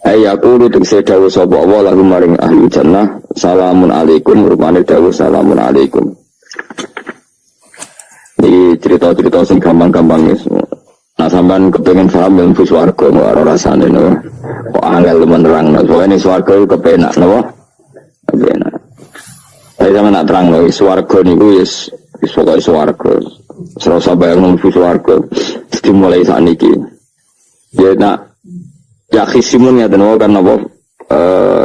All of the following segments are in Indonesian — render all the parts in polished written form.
Ayaqulu tegese dawuh sapa Allah lahum maring ahli jannah salamun alaikum rupane dawuh salamun alaikum. Iki cerita-cerita sing gampang-gampang wis. Nah sampean kepengin paham ilmu swarga ora rasane no. Kok angel menerangno. Soale swarga iku kepenak napa? Kepenak. Saya sama nak terang lagi swarga niku wis pokoke swarga. Serasa bayang nang swarga dimulai saat niki. Ya nak ya khisimun ya dan kan apa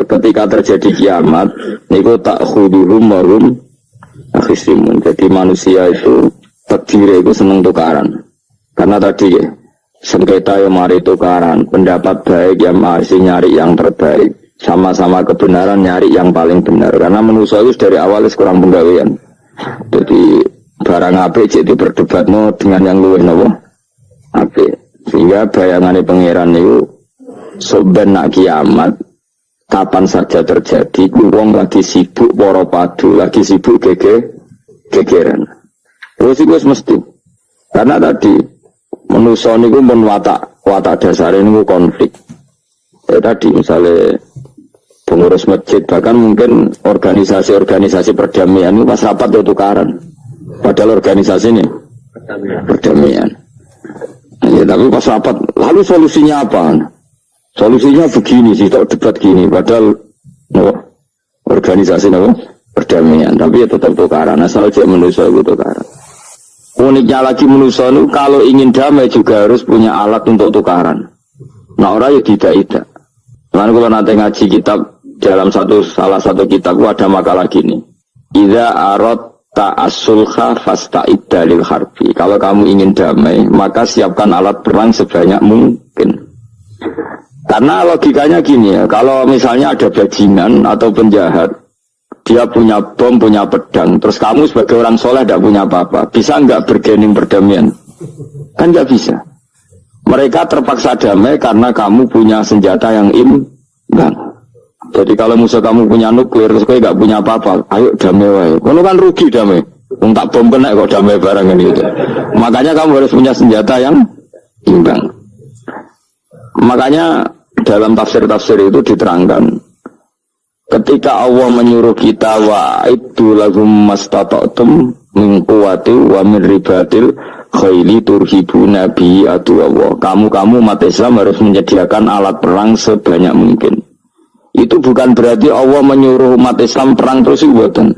ketika terjadi kiamat niku tak khuduhum warum khisimun. Jadi manusia itu takdir itu seneng tukaran. Karena tadi ya, sengketa yang mari tukaran, pendapat baik yang masih nyari yang terbaik, sama-sama kebenaran nyari yang paling benar. Karena manusia itu dari awal kurang penggawean. Jadi barang apik jadi berdebat no dengan yang luwih nopo apik. Sehingga bayangannya pangeran itu soben nak kiamat kapan saja terjadi, wong lagi sibuk poro padu, lagi sibuk gegeran. Terus itu mesti. Karena tadi manusia niku pun watak dasar ini konflik. Ya tadi misalnya pengurus masjid bahkan mungkin organisasi perdamaian itu pas rapat itu tukaran. Padahal organisasi ini perdamaian. Ya, tapi pas rapat lalu solusinya apa? Solusinya begini sih, tak debat gini. Padahal organisasi perdamaian, tapi ya tetap tukaran. Asal cek manusia itu tukaran. Uniknya lagi manusia itu kalau ingin damai juga harus punya alat untuk tukaran. Nah orang ya tidak. Lalu kalau nanti ngaji kitab dalam salah satu kitab ada makalah gini. Idza aradta as-sulha fasta'idda lil harbi. Kalau kamu ingin damai, maka siapkan alat perang sebanyak mungkin. Karena logikanya gini ya, kalau misalnya ada bajingan atau penjahat, dia punya bom, punya pedang, terus kamu sebagai orang soleh tidak punya apa-apa, bisa nggak bergening perdamaian? Kan nggak bisa. Mereka terpaksa damai karena kamu punya senjata yang imbang. Jadi kalau musuh kamu punya nuklir, terus kamu nggak punya apa-apa, ayo damai wae. Kamu kan rugi damai. Tak bom kena kok damai barang gitu. Makanya kamu harus punya senjata yang imbang. Makanya dalam tafsir-tafsir itu diterangkan. Ketika Allah menyuruh kita wa'iddu lahum mastata'tum min quwwati wa min ribatil khayli turhibuna bi aduwallah. Kamu umat Islam harus menyediakan alat perang sebanyak mungkin. Itu bukan berarti Allah menyuruh umat Islam perang terus buatan.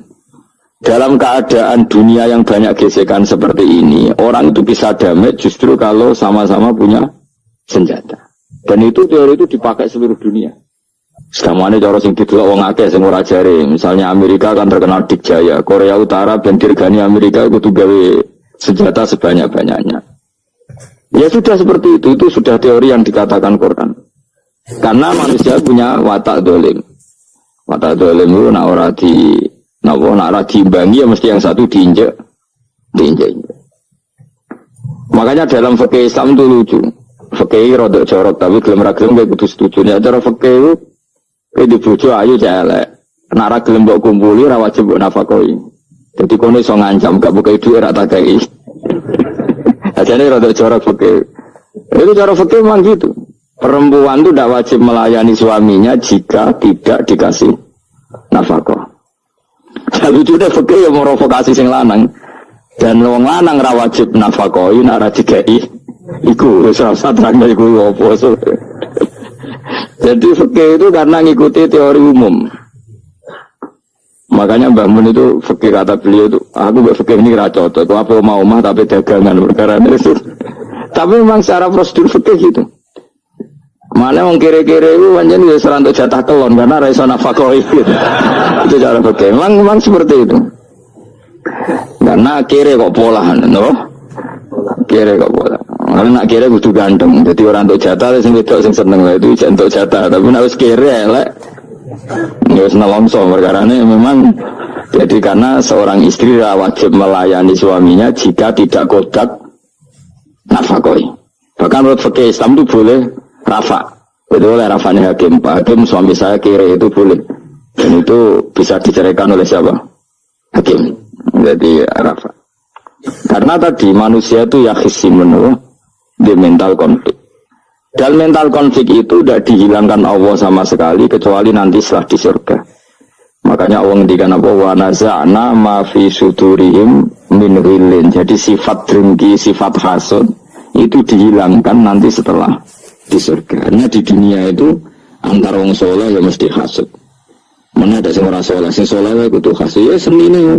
Dalam keadaan dunia yang banyak gesekan seperti ini, orang itu bisa damai justru kalau sama-sama punya senjata. Dan itu teori itu dipakai seluruh dunia. Sekamane cara sing didelok wong akeh sing ora jare. Misalnya Amerika kan terkenal dikjaya, Korea Utara ben dirgani Amerika kudu gawe senjata sebanyak-banyaknya. Ya sudah seperti itu sudah teori yang dikatakan Quran. Karena manusia punya watak dolim. Watak dolim itu nak ora diimbangi ya mesti yang satu diinjek. Makanya dalam fikih Islam itu lucu. Fikih rada jorok tapi gelem ra gelem kudu setuju. Nek cara fikih itu di bojo ayu celek. Nek ra gelem mbok kumpuli ra wajib mbok nafakoi. Dadi kono iso ngancam gak buka dhuwit ra tak kei. Ajane rada jorok fikih. Itu cara fikih memang gitu. Perempuan itu tidak wajib melayani suaminya jika tidak dikasih nafkah. Jadi itu udah fikih yang merovokasi sing lanang. Dan wong lanang ra wajib nafkahi nek ra dikei. Iku wis rasa terangnya iku opo. Jadi fikih itu karena ngikuti teori umum. Makanya Mbak Mun itu fikih kata beliau itu, aku mbak fikih ini ra cocok. Apa mau omah tapi dagangan perkara itu. Tapi memang secara prosedur fikih gitu. Mana wong kere-kere itu pancen wis ora entuk jatah kelon karena ra iso nafkahi gitu. Itu cara fikih. Memang seperti itu. Karena kere kok pola, no? Kere kok pola. Karena nak kere kudu ganteng. Jadi orang untuk jatah sing wedok sing seneng lah itu untuk jatah. Tapi nak wis kere elek. Ya wis nelongso perkarane memang jadi karena seorang istri wajib melayani suaminya jika tidak kodak nafkahi. Bahkan menurut fikih Islam itu boleh rafa. Itu oleh rafanya hakim. Pak Hakim suami saya kere itu boleh. Dan itu bisa diceraikan oleh siapa? Hakim. Jadi rafa. Karena tadi manusia itu ya khisimun di mental konflik. Dan mental konflik itu tidak dihilangkan Allah sama sekali kecuali nanti setelah di surga. Makanya Allah ngendikan apa? Wa naza'na ma fi sudurihim min ghillin. Jadi sifat dengki, sifat hasud itu dihilangkan nanti setelah di surga. Karena di dunia itu antara wong saleh ya mesti hasud. Mana ada sing ora saleh, sing saleh kudu hasud. Ya senine ya.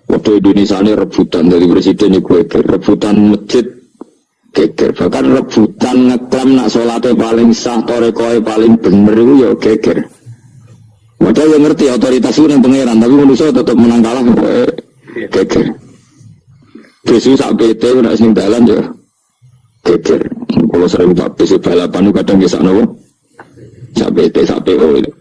Waktu Indonesia ini rebutan dari presiden iku rebutan masjid geger, bahkan rebutan ngeklaim nak sholatnya paling sah, torekoe paling bener itu ya geger. Padahal yang ngerti otoritas itu yang pangeran, tapi manusia tetap menang kalah geger. Besok sak PT nak sing dalan ya geger. Kalau sering tak besok balapan itu kadang kisah nopo sak PT sak PO itu.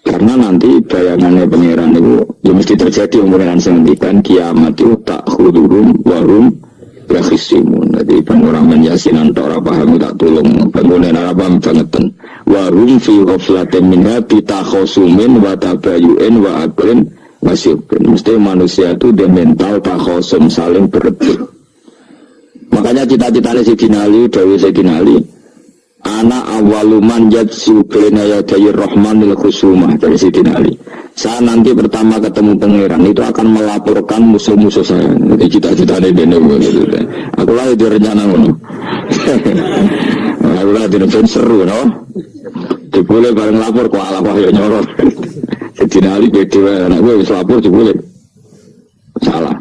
Karena nanti bayangannya pangeran itu ya mesti terjadi pangeran sendikan kiamat itu tak khudurum warum yakhisimun. Jadi penguraman yasinan ora paham tak tolong bangunan ora paham bangetan warum fi ghaflatin minha bitakhosumin wa tabayu'in wa aklin wasyubin. Mesti manusia itu dia mental takhosum saling berebut. Makanya cita-citanya Sayyidina Ali, Dawi Sayyidina Ali, anak awaluman yadsu bina yadayir rahmanil khusumah dari Sayyidina Ali. Saya nanti pertama ketemu pangeran itu akan melaporkan musuh-musuh saya. Jadi cita-citanya dia gitu. Aku lah itu rencana ngono. Aku lah itu seru, no. Boleh bareng lapor kok ala wahyu nyorot. Sayyidina Ali beda anak gue bisa lapor boleh. Salah.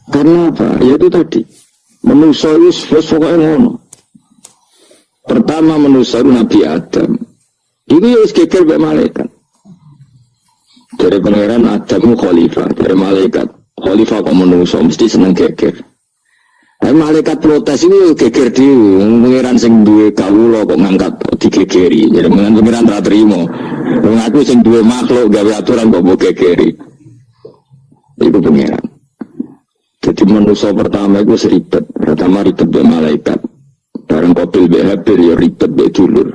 Karena apa? Ya itu tadi. Manusia itu pokoknya ngono. Pertama manusia Nabi Adam. Itu ya geger be malaikat. Dari pangeran Adam khalifah, dari malaikat khalifah kok manusia mesti seneng geger. Tapi malaikat protes itu geger dhewe, pangeran sing duwe kawula kok ngangkat digegeri. Jadi pangeran ra trimo. Wong aku sing duwe makhluk gawe aturan kok mbok gegeri. Itu pangeran. Jadi manusia pertama itu seribet. Pertama ribet be malaikat. Barang Qabil be Habil ya ribet be dulur.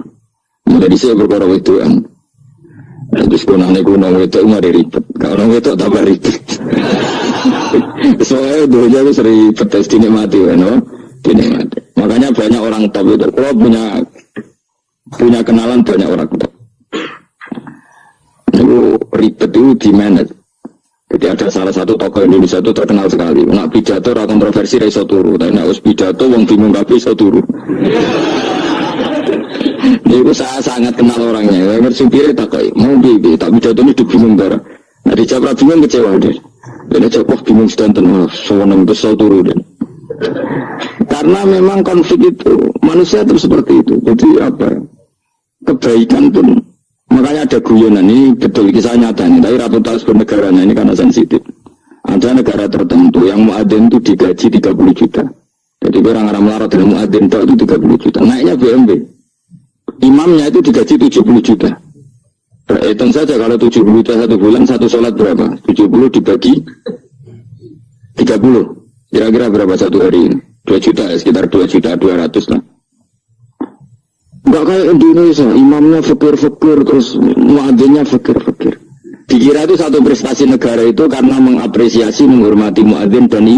Mulai dhisik perkara wedoan. Terus kunane wedok mari ribet. Kalau wedok tambah ribet. Soalnya dunia itu sering petes dinikmati, no? Dinikmati. Makanya banyak orang top itu. Kalau punya kenalan banyak orang top. Itu ribet itu di manage. Jadi ada salah satu tokoh Indonesia itu terkenal sekali. Nak pidato ora kontroversi ra iso turu, tapi nak wis pidato wong bingung kabeh iso turu. Itu saya sangat kenal orangnya. Yang supir tak kayak mau bibi, tak pidato ini bingung bara. Nah dijawab bingung kecewa deh. Dan jawab bingung sedanten, sewenang besar turu deh. Karena memang konflik itu manusia itu seperti itu. Jadi apa? Kebaikan pun. Makanya ada guyonan ini betul kisah nyata ini. Tapi ratu tas bernegaranya ini karena sensitif. Ada negara tertentu yang muadzin itu digaji 30 juta. Jadi orang-orang melarat dengan muadzin itu 30 juta. Naiknya BMB. Imamnya itu digaji 70 juta. Hitung saja kalau 70 juta satu bulan satu sholat berapa? 70 dibagi 30. Kira-kira berapa satu hari ini? 2 juta ya, sekitar 2 juta 200 lah. Enggak kayak Indonesia, imamnya fakir-fakir, terus muadzinnya fakir-fakir. Dikira itu satu prestasi negara itu karena mengapresiasi, menghormati muadzin dan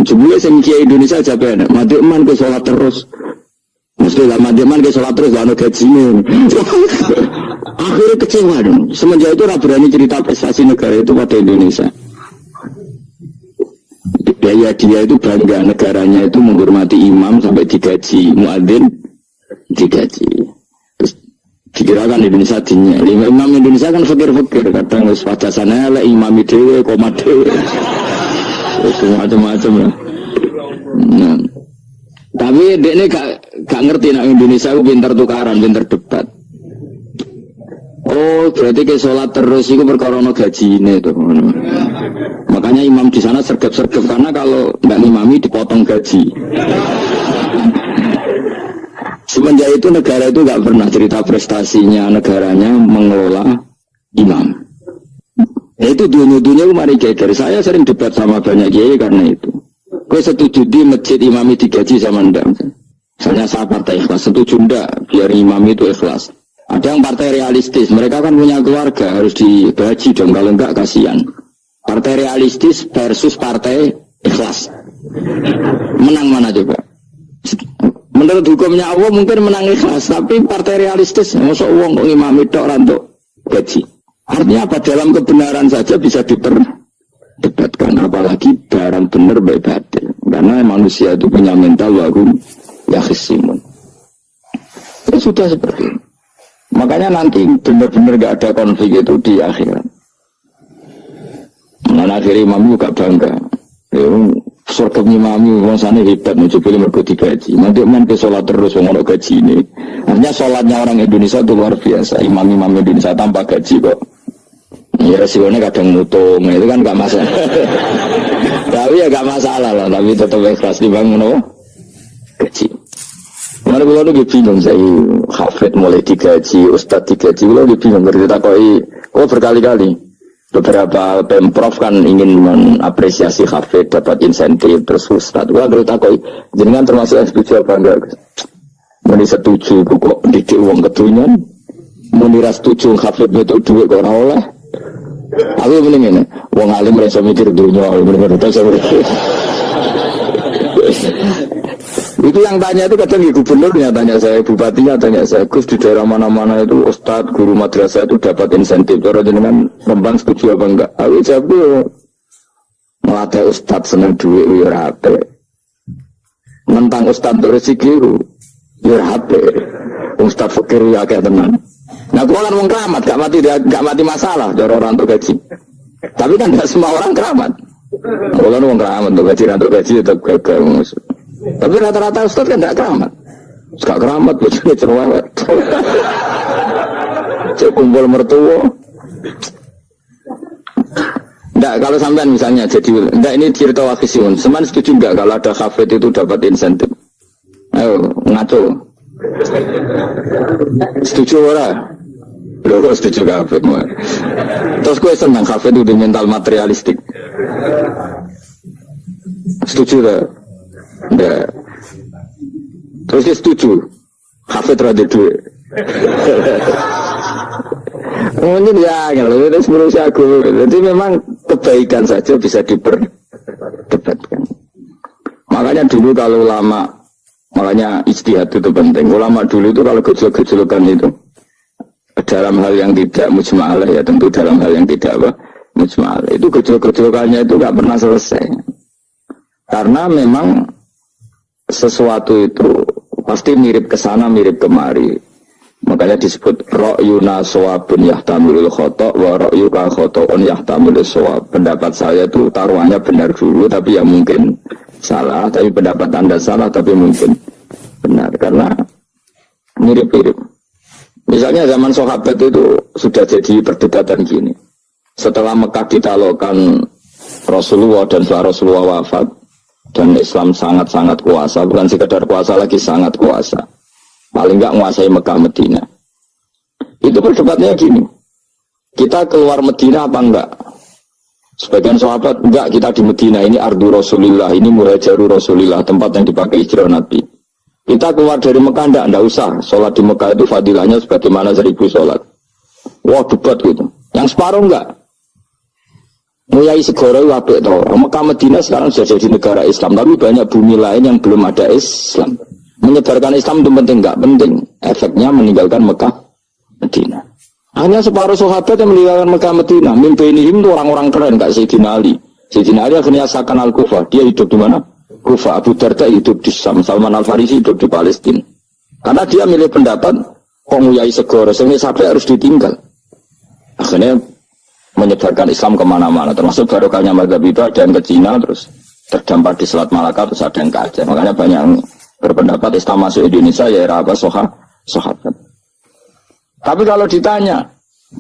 jebule sing kiai Indonesia aja bener. Madiman ke sholat terus. Mesti lah madiman ke sholat terus lah gajine. Akhirnya kecewa dong. Semenjak itu ora berani cerita prestasi negara itu pada Indonesia. Daya dia itu bangga negaranya itu menghormati imam sampai digaji, muadzin digaji. Terus dikirakan Indonesia dinya. Imam Indonesia kan fakir-fakir, kadang wis padasane lek imam dhewe koma dhewe. Wis macam-macam ya. Nah. Tapi dekne gak ngerti nek Indonesia ku pinter tukaran, pinter debat. Oh, berarti ke sholat terus itu perkara ono gajine to. Makanya imam di sana sergap-sergap karena kalau nggak ngimami dipotong gaji. Semenjak itu negara itu nggak pernah cerita prestasinya negaranya mengelola imam. Itu dunia mari geger. Saya sering debat sama banyak kiai karena itu. Kau setuju di masjid imami digaji sama ndak? Misalnya saya partai ikhlas, setuju ndak biar imam itu ikhlas? Ada yang partai realistis, mereka kan punya keluarga harus digaji dong, kalau enggak kasihan. Partai realistis versus partai ikhlas. Menang mana coba? Menurut hukumnya Allah mungkin menang ikhlas, tapi partai realistis, masuk uang kok ngimami tok rantuk gaji. Artinya apa? Dalam kebenaran saja bisa diperdebatkan, apalagi barang benar baik batil. Karena manusia itu punya mental wahum yakhisimun. Ya sudah seperti itu. Makanya nanti benar-benar gak ada konflik itu di akhirat. Nah, akhirnya Imam juga bangga. Surga imami sana hebat mencoba mergo digaji. Nanti main ke sholat terus ngomong gaji ini. Artinya sholatnya orang Indonesia itu luar biasa. Imam-imam Indonesia tanpa gaji kok. Ya resikonya kadang mutung, itu kan gak masalah. Tapi ya gak masalah lah. Tapi tetap ikhlas dibangun gaji. Mana gue lagi bingung saya hafid mulai digaji, ustadz digaji. Gue lagi bingung bercerita kok berkali-kali. Beberapa pemprov kan ingin mengapresiasi hafid dapat insentif terus ustadz. Gue bercerita jenengan termasuk yang setuju apa enggak? Meni setuju kok didik uang ketunya. Meni setuju hafid itu duit kok ora oleh. Aku mending ini uang alim merasa mikir dunia benar-benar itu yang tanya itu kadang gubernurnya tanya saya, bupatinya tanya saya, Gus di daerah mana-mana itu ustadz, guru madrasah itu dapat insentif. Orang jenengan Rembang setuju apa enggak? Aku jawab melatih ustadz seneng duit ya rapi. Mentang ustadz rezeki ya rapi. Ustadz fakir ya kayak tenan. Nah gua kan wong keramat, gak mati masalah cara orang untuk gaji. Tapi kan tidak semua orang keramat. Gua kan wong keramat untuk gaji tetap gagal. Tapi rata-rata ustadz kan tidak keramat. Gak keramat, bojone cerewet. Cek kumpul mertua. Enggak, kalau sampean misalnya jadi enggak ini cerita wakisiun. Seman setuju enggak kalau ada hafid itu dapat insentif? Ayo ngaco. Setuju ora? Loh, setuju hafid. Terus gue senang hafid itu mental materialistik. Setuju tak? Enggak. Terus dia setuju hafid rada duit. Mungkin ya, kalau itu menurut aku. Jadi memang kebaikan saja bisa diperdebatkan. Makanya dulu kalau ulama, makanya ijtihad itu penting. Ulama dulu itu kalau gejolak-gejolakan itu dalam hal yang tidak mujma'alah ya tentu dalam hal yang tidak mujma'alah itu gejolak-gejolakannya itu gak pernah selesai. Karena memang sesuatu itu pasti mirip ke sana mirip kemari. Makanya disebut ra'yuna shawabun yahtamilul khata' wa ra'yuka khata'un yahtamilul shawab. Pendapat saya itu taruhannya benar dulu tapi ya mungkin salah, tapi pendapat Anda salah tapi mungkin benar karena mirip-mirip. Misalnya zaman sahabat itu sudah jadi perdebatan gini. Setelah Mekah ditaklukkan Rasulullah dan setelah Rasulullah wafat dan Islam sangat-sangat kuasa, bukan sekedar kuasa lagi sangat kuasa. Paling enggak menguasai Mekah Medina. Itu perdebatannya gini. Kita keluar Medina apa enggak? Sebagian sahabat enggak, kita di Medina ini ardu Rasulillah, ini muhajaru Rasulillah, tempat yang dipakai hijrah Nabi. Kita keluar dari Mekah enggak usah. Sholat di Mekah itu fadilahnya sebagaimana 1000 sholat. Wah debat gitu. Yang separuh enggak. Muyai segoro apik to. Mekah Medina sekarang sudah jadi negara Islam, tapi banyak bumi lain yang belum ada Islam. Menyebarkan Islam itu penting enggak? Penting. Efeknya meninggalkan Mekah Medina. Hanya separuh sahabat yang meninggalkan Mekah Medina. Mimpiinihim itu orang-orang keren, enggak Sayyidina Ali. Sayyidina Ali akhirnya Sakan Al-Kufah. Dia hidup di mana? Kufah. Abu Darda hidup di Syam. Salman Al-Farisi hidup di Palestina. Karena dia milih pendapat kok nguyai segoro, sehingga sampai harus ditinggal. Akhirnya menyebarkan Islam kemana-mana. Termasuk barokahnya mazhab itu ada yang ke Cina, terus terdampar di Selat Malaka, terus ada yang ke Aceh. Makanya banyak yang berpendapat Islam masuk Indonesia ya era apa sahabat. Tapi kalau ditanya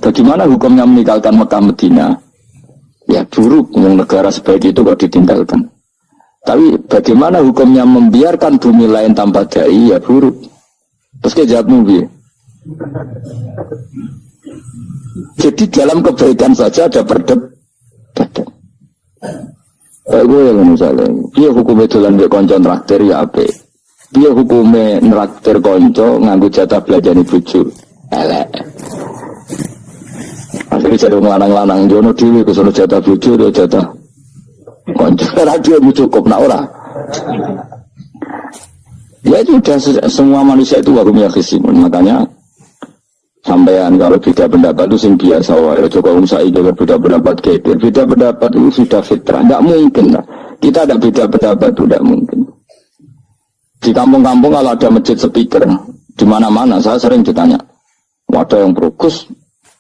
bagaimana hukumnya meninggalkan Mekah Medina, ya buruk. Negara sebaik itu kok ditinggalkan. Tapi bagaimana hukumnya membiarkan bumi lain tanpa dai, ya buruk. Terus dia jawab jadi dalam kebaikan saja ada perdebatan. Kayak gue yang misalnya, dia hukumnya dolan mbek kanca traktir ya apik. Dia hukumnya neraktir konco nganggu jatah belajani bojo elek. Akhirnya jadi lanang-lanang jono dhewe kesono jatah bojo atau jatah konco. Karena dia cukup nak ora. Ya itu sudah semua manusia itu wahum yakhisimun. Makanya sampean kalau beda pendapat itu sing biasa wae. Coba saya juga beda pendapat kafir. Beda pendapat itu sudah fitrah. Tidak mungkin lah. Kita ada beda pendapat itu tidak mungkin. Di kampung-kampung kalau ada masjid speaker di mana-mana saya sering ditanya. Ada yang prokus.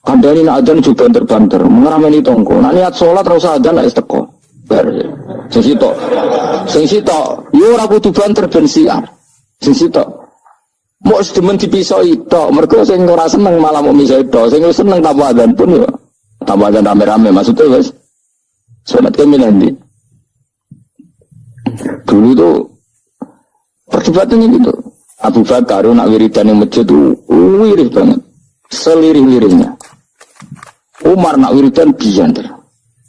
Kandani nak adzan juga banter-banter. Mengerameni tongko. Nak niat sholat terus adzan nak isteko. Sing sitok. Yo ora kudu banter ben siar. Sing sitok. Mau sedemen dipisoi tok, mergo sing ora seneng malah mau misoi tok, sing seneng tambah adzan pun yo. Tambah adzan rame-rame maksudnya wis. Salat kemilan di. Dulu itu perdebatannya gitu. Abu Bakar nak wiridan yang masjid itu wirih banget. Selirih-lirihnya. Umar nak wiridan bianter.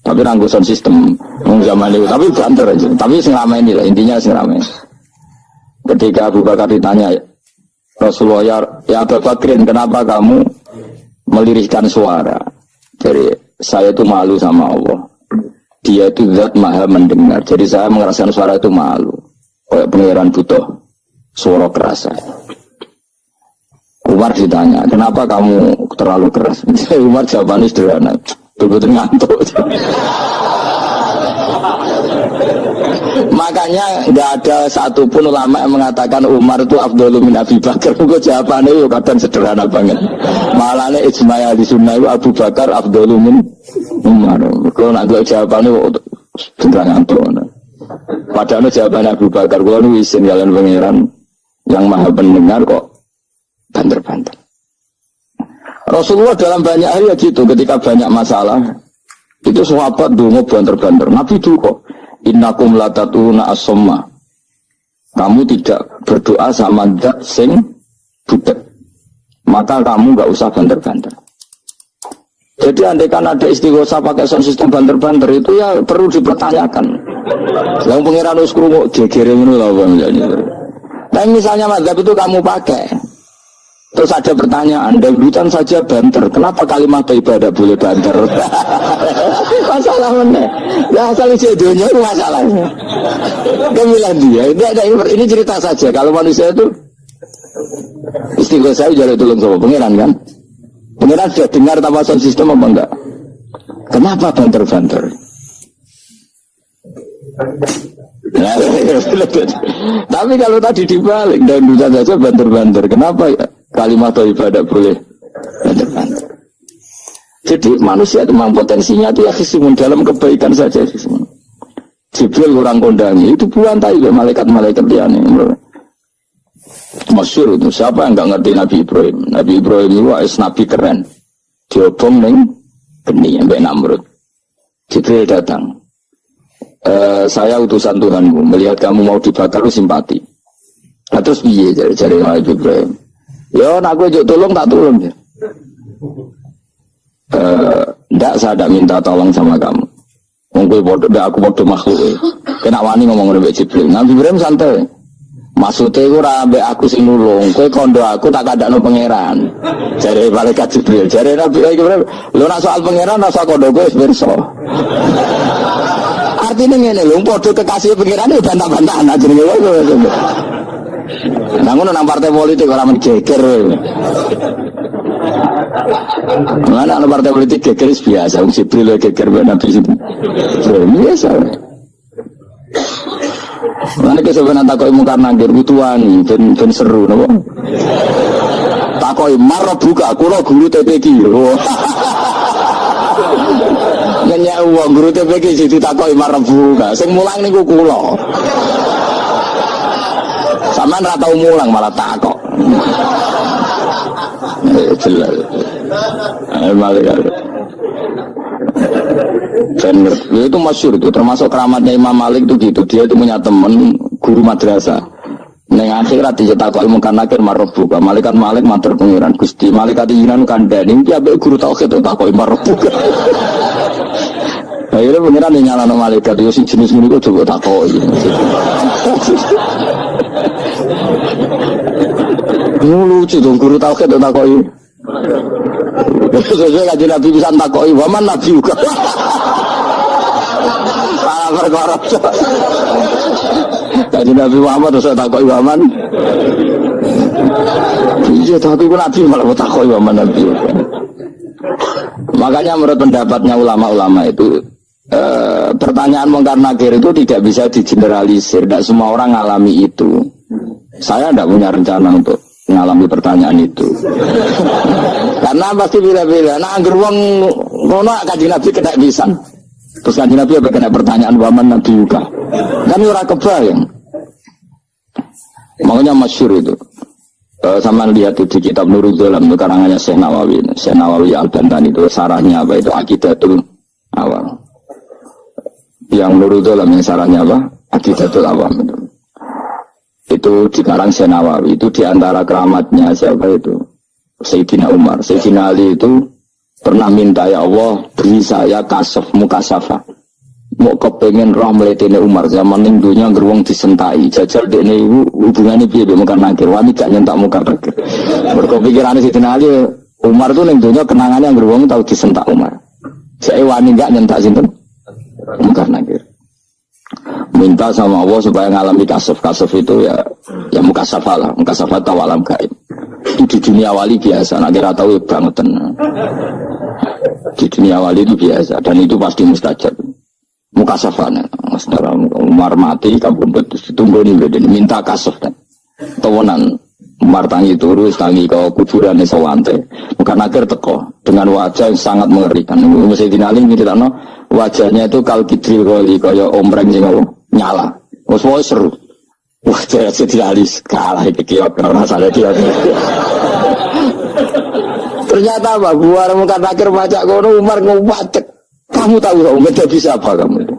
Tapi ranggusan sistem zaman itu, tapi banter aja. Tapi sing ramai ini lah, intinya sing ramai. Ketika Abu Bakar ditanya, Rasulullah ya Abu Bakrin, kenapa kamu melirihkan suara? Jadi saya itu malu sama Allah. Dia itu zat maha mendengar. Jadi saya merasakan suara itu malu. Kayak pangeran butuh suara keras. Umar ditanya, kenapa kamu terlalu keras? Umar jawabannya sederhana. Betul-betul ngantuk. Makanya nggak ada satupun ulama yang mengatakan Umar itu afdhalu min Abi Bakar. Kok jawabannya yo kadang sederhana banget. Malahnya ijma' ahli sunnah itu Abu Bakar afdhalu min Umar. Kalau nak jawabannya beneran ngantuk. Padahal jawabannya Abu Bakar. Kalau nu isin kalian pangeran yang maha pendengar kok banter-banter. Rasulullah dalam banyak hari ya gitu, ketika banyak masalah itu sahabat dungo banter-banter. Nabi dulu kok innakum latatuna as-somma. Kamu tidak berdoa sama zat sing budak. Maka kamu enggak usah banter-banter. Jadi andaikan ada istighosah pakai sound system banter-banter itu ya perlu dipertanyakan. Yang pengiran wis krungu gegere ngono lho Bang. Tapi misalnya mazhab itu kamu pakai. Terus ada pertanyaan, dangdutan saja banter. Kenapa kalimat ibadah boleh banter? Masalah mana? Ya asal jodohnya itu masalahnya. Kemilan dia. Ini cerita saja. Kalau manusia itu istighosah jadi tolong sama pangeran kan? Pangeran sudah dengar tanpa sound system apa enggak? Kenapa banter-banter? Tapi kalau tadi dibalik dangdutan saja banter-banter. Kenapa ya? Kalimat ibadah boleh banter-banter. Jadi manusia itu memang potensinya itu ya khisimun dalam kebaikan saja. Jibril orang kondangi itu buan tahu malaikat-malaikat yang ini. Masyhur itu siapa yang nggak ngerti Nabi Ibrahim? Nabi Ibrahim itu nabi keren. Diobong neng geni sampai Namrud. Jibril datang. Saya utusan Tuhanmu, melihat kamu mau dibakar lu simpati. Nah, terus piye cari Nabi Ibrahim? Ya, nak gue tolong tak tolong ya. Ndak saya tidak minta tolong sama kamu. Mungkin bodoh, aku bodoh makhluk. Kena wani ngomong dengan Jibril. Nabi Ibrahim santai. Maksudnya gue rambe aku sing nulung. Gue kondo aku tak ada no pangeran. Jadi malaikat Jibril. Jadi Nabi Ibrahim, lo nak soal pangeran, nak soal kondo gue berso. Artinya ngene lho, bodoh kekasih pangeran itu bantah-bantahan aja nih. Nangun nang partai politik orang mengeger. Mana nang partai politik geger biasa, wong Jibril geger Nabi itu. Biasa. Mana kesebenarnya takoi mungkar nangger butuhan, ben seru, napa? Takoi marah buka, kulo guru TPQ. Nanya uang guru TPQ jadi takoi marah buka, sing mulang niku kulo. Saman ra tau mulang malah takok. Jelas. Malah bener. Itu masyhur itu, termasuk keramatnya Imam Malik itu gitu. Dia itu punya teman guru madrasah. Neng akhirat dicetak ilmu kanakir marbuka. Malaikat Malik matur pengiran Gusti. Malaikat jinan kandhani iki ambek guru tauhid itu takok marbuka. Akhirnya pengiran nyalano malaikat yo sing jenis ngono kok coba takoki. Lucu dong guru tauhid itu takoki. Sesuai kajian Nabi bisa takoki, waman Nabi juga. Para perkara. Kanjeng Nabi Muhammad terus takoki waman. Iya tapi ku Nabi malah takoki waman Nabi. Makanya menurut pendapatnya ulama-ulama itu pertanyaan mungkar nakir itu tidak bisa digeneralisir. Tidak semua orang ngalami itu. Saya tidak punya rencana untuk mengalami pertanyaan itu. Karena pasti beda-beda. Nah, angger wong ngono Kanjeng Nabi kena pisan. Terus Kanjeng Nabi apa kena pertanyaan waman Nabi juga. Kan ora kebayang. Makanya masyhur itu. Sama lihat itu di kitab Nurul Dhalam itu karangannya Syekh Nawawi. Syekh Nawawi Al-Bantani itu sarahnya apa itu Aqidatul Awam. Yang Nurul Dhalam yang sarahnya apa? Aqidatul Awam itu. Itu dikarang Syekh Nawawi itu diantara keramatnya siapa itu? Sayyidina Umar. Sayyidina Ali itu pernah minta ya Allah beri saya kasaf mukasafah. Mau kepengen roh meletene Umar zaman ning dunya geruang disentai jajal dekne iku hubungane piye mbek mungkar nakir wani gak nyentak mungkar nakir. Mergo pikirane Sayyidina Ali Umar tuh ning dunya kenangane geruang tau disentak Umar. Saya wani gak nyentak sinten mungkar nakir. Minta sama Allah supaya ngalami kasaf itu ya mukasafah lah, mukasafah tawalam gaib. Itu di dunia wali biasa, nak kira tahu banget. Di dunia wali itu biasa dan itu pasti mustajab. Mukasafahnya, secara Umar mati, kabun betus tunggu nih minta kasaf kan, tawanan Umar tangi turus tangi ke kuburan sewante, bukan akhir teko dengan wajah yang sangat mengerikan. Mesti dinaling gitu kan, wajahnya itu kal kidril kali kaya ombreng sing nyala, semua seru. Wah, saya dinalis kalah kekiok karena salah dia. Ternyata apa? Buar muka akhir baca kono Umar ngubacek. Kamu tahu dong, menjadi siapa kamu itu?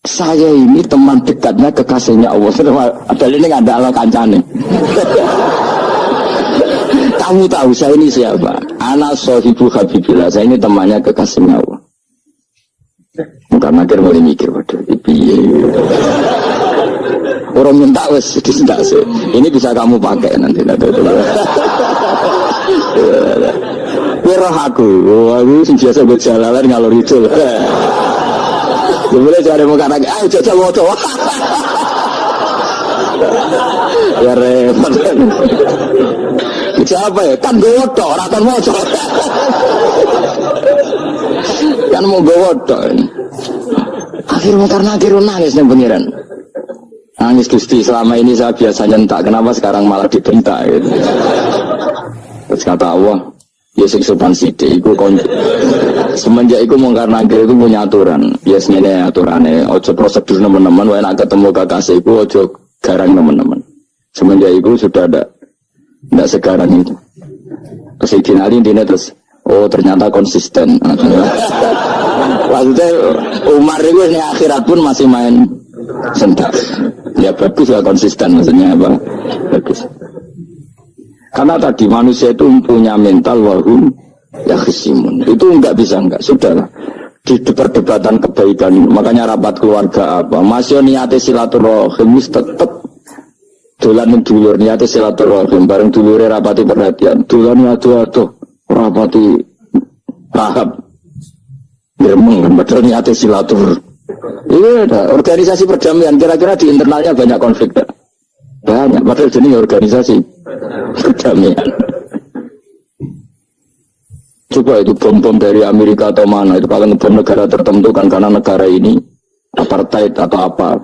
Saya ini teman dekatnya kekasihnya Allah. Padahal ini nggak ada ala kancane. Kamu tahu saya ini siapa? Ana sohibu habibillah. Saya ini temannya kekasihnya Allah. Bukan akhir mulai mikir waduh, piye. Orang minta wes disentak sih. Ini bisa kamu pakai nanti. Roh aku biasa berjalanan ngalor itu. Boleh cari muka lagi. Ayo jajal moto. Ya repot. Siapa ya? Kan gue woto, rakan moto. Kan mau gue woto. Akhirnya karena nangis nih pengiran. Nangis Gusti, selama ini saya biasa nyentak. Kenapa sekarang malah dibentak? Gitu. Terus kata Allah. Ya sing sopan sithik iku kon semenjak iku mungkar nakir itu punya aturan. Ya ngene aturane, aja prosedur teman-teman wae nek ketemu kakasih iku aja garang teman-teman. Semenjak itu sudah enggak sekarang itu. Kesidin Ali intine terus ternyata konsisten. Maksudnya Umar itu ini akhirat pun masih main sentak. Ya bagus ya konsisten maksudnya apa? Bagus. Karena tadi manusia itu punya mental wahum ya khisimun. Itu enggak bisa enggak. Sudahlah. Di perdebatan kebaikan, makanya rapat keluarga apa? Masih niate silaturahim tetap dolan dulur niate silaturahim bareng dulure rapati perhatian. Dolan atuh rapati rahab. Gremeng kan padahal niate silatur. Iya ada organisasi perdamaian kira-kira di internalnya banyak konflik tak? Banyak padahal jenis organisasi perdamaian. Coba itu bom-bom dari Amerika atau mana itu kalau ngebom negara tertentu kan karena negara ini apartheid atau apa.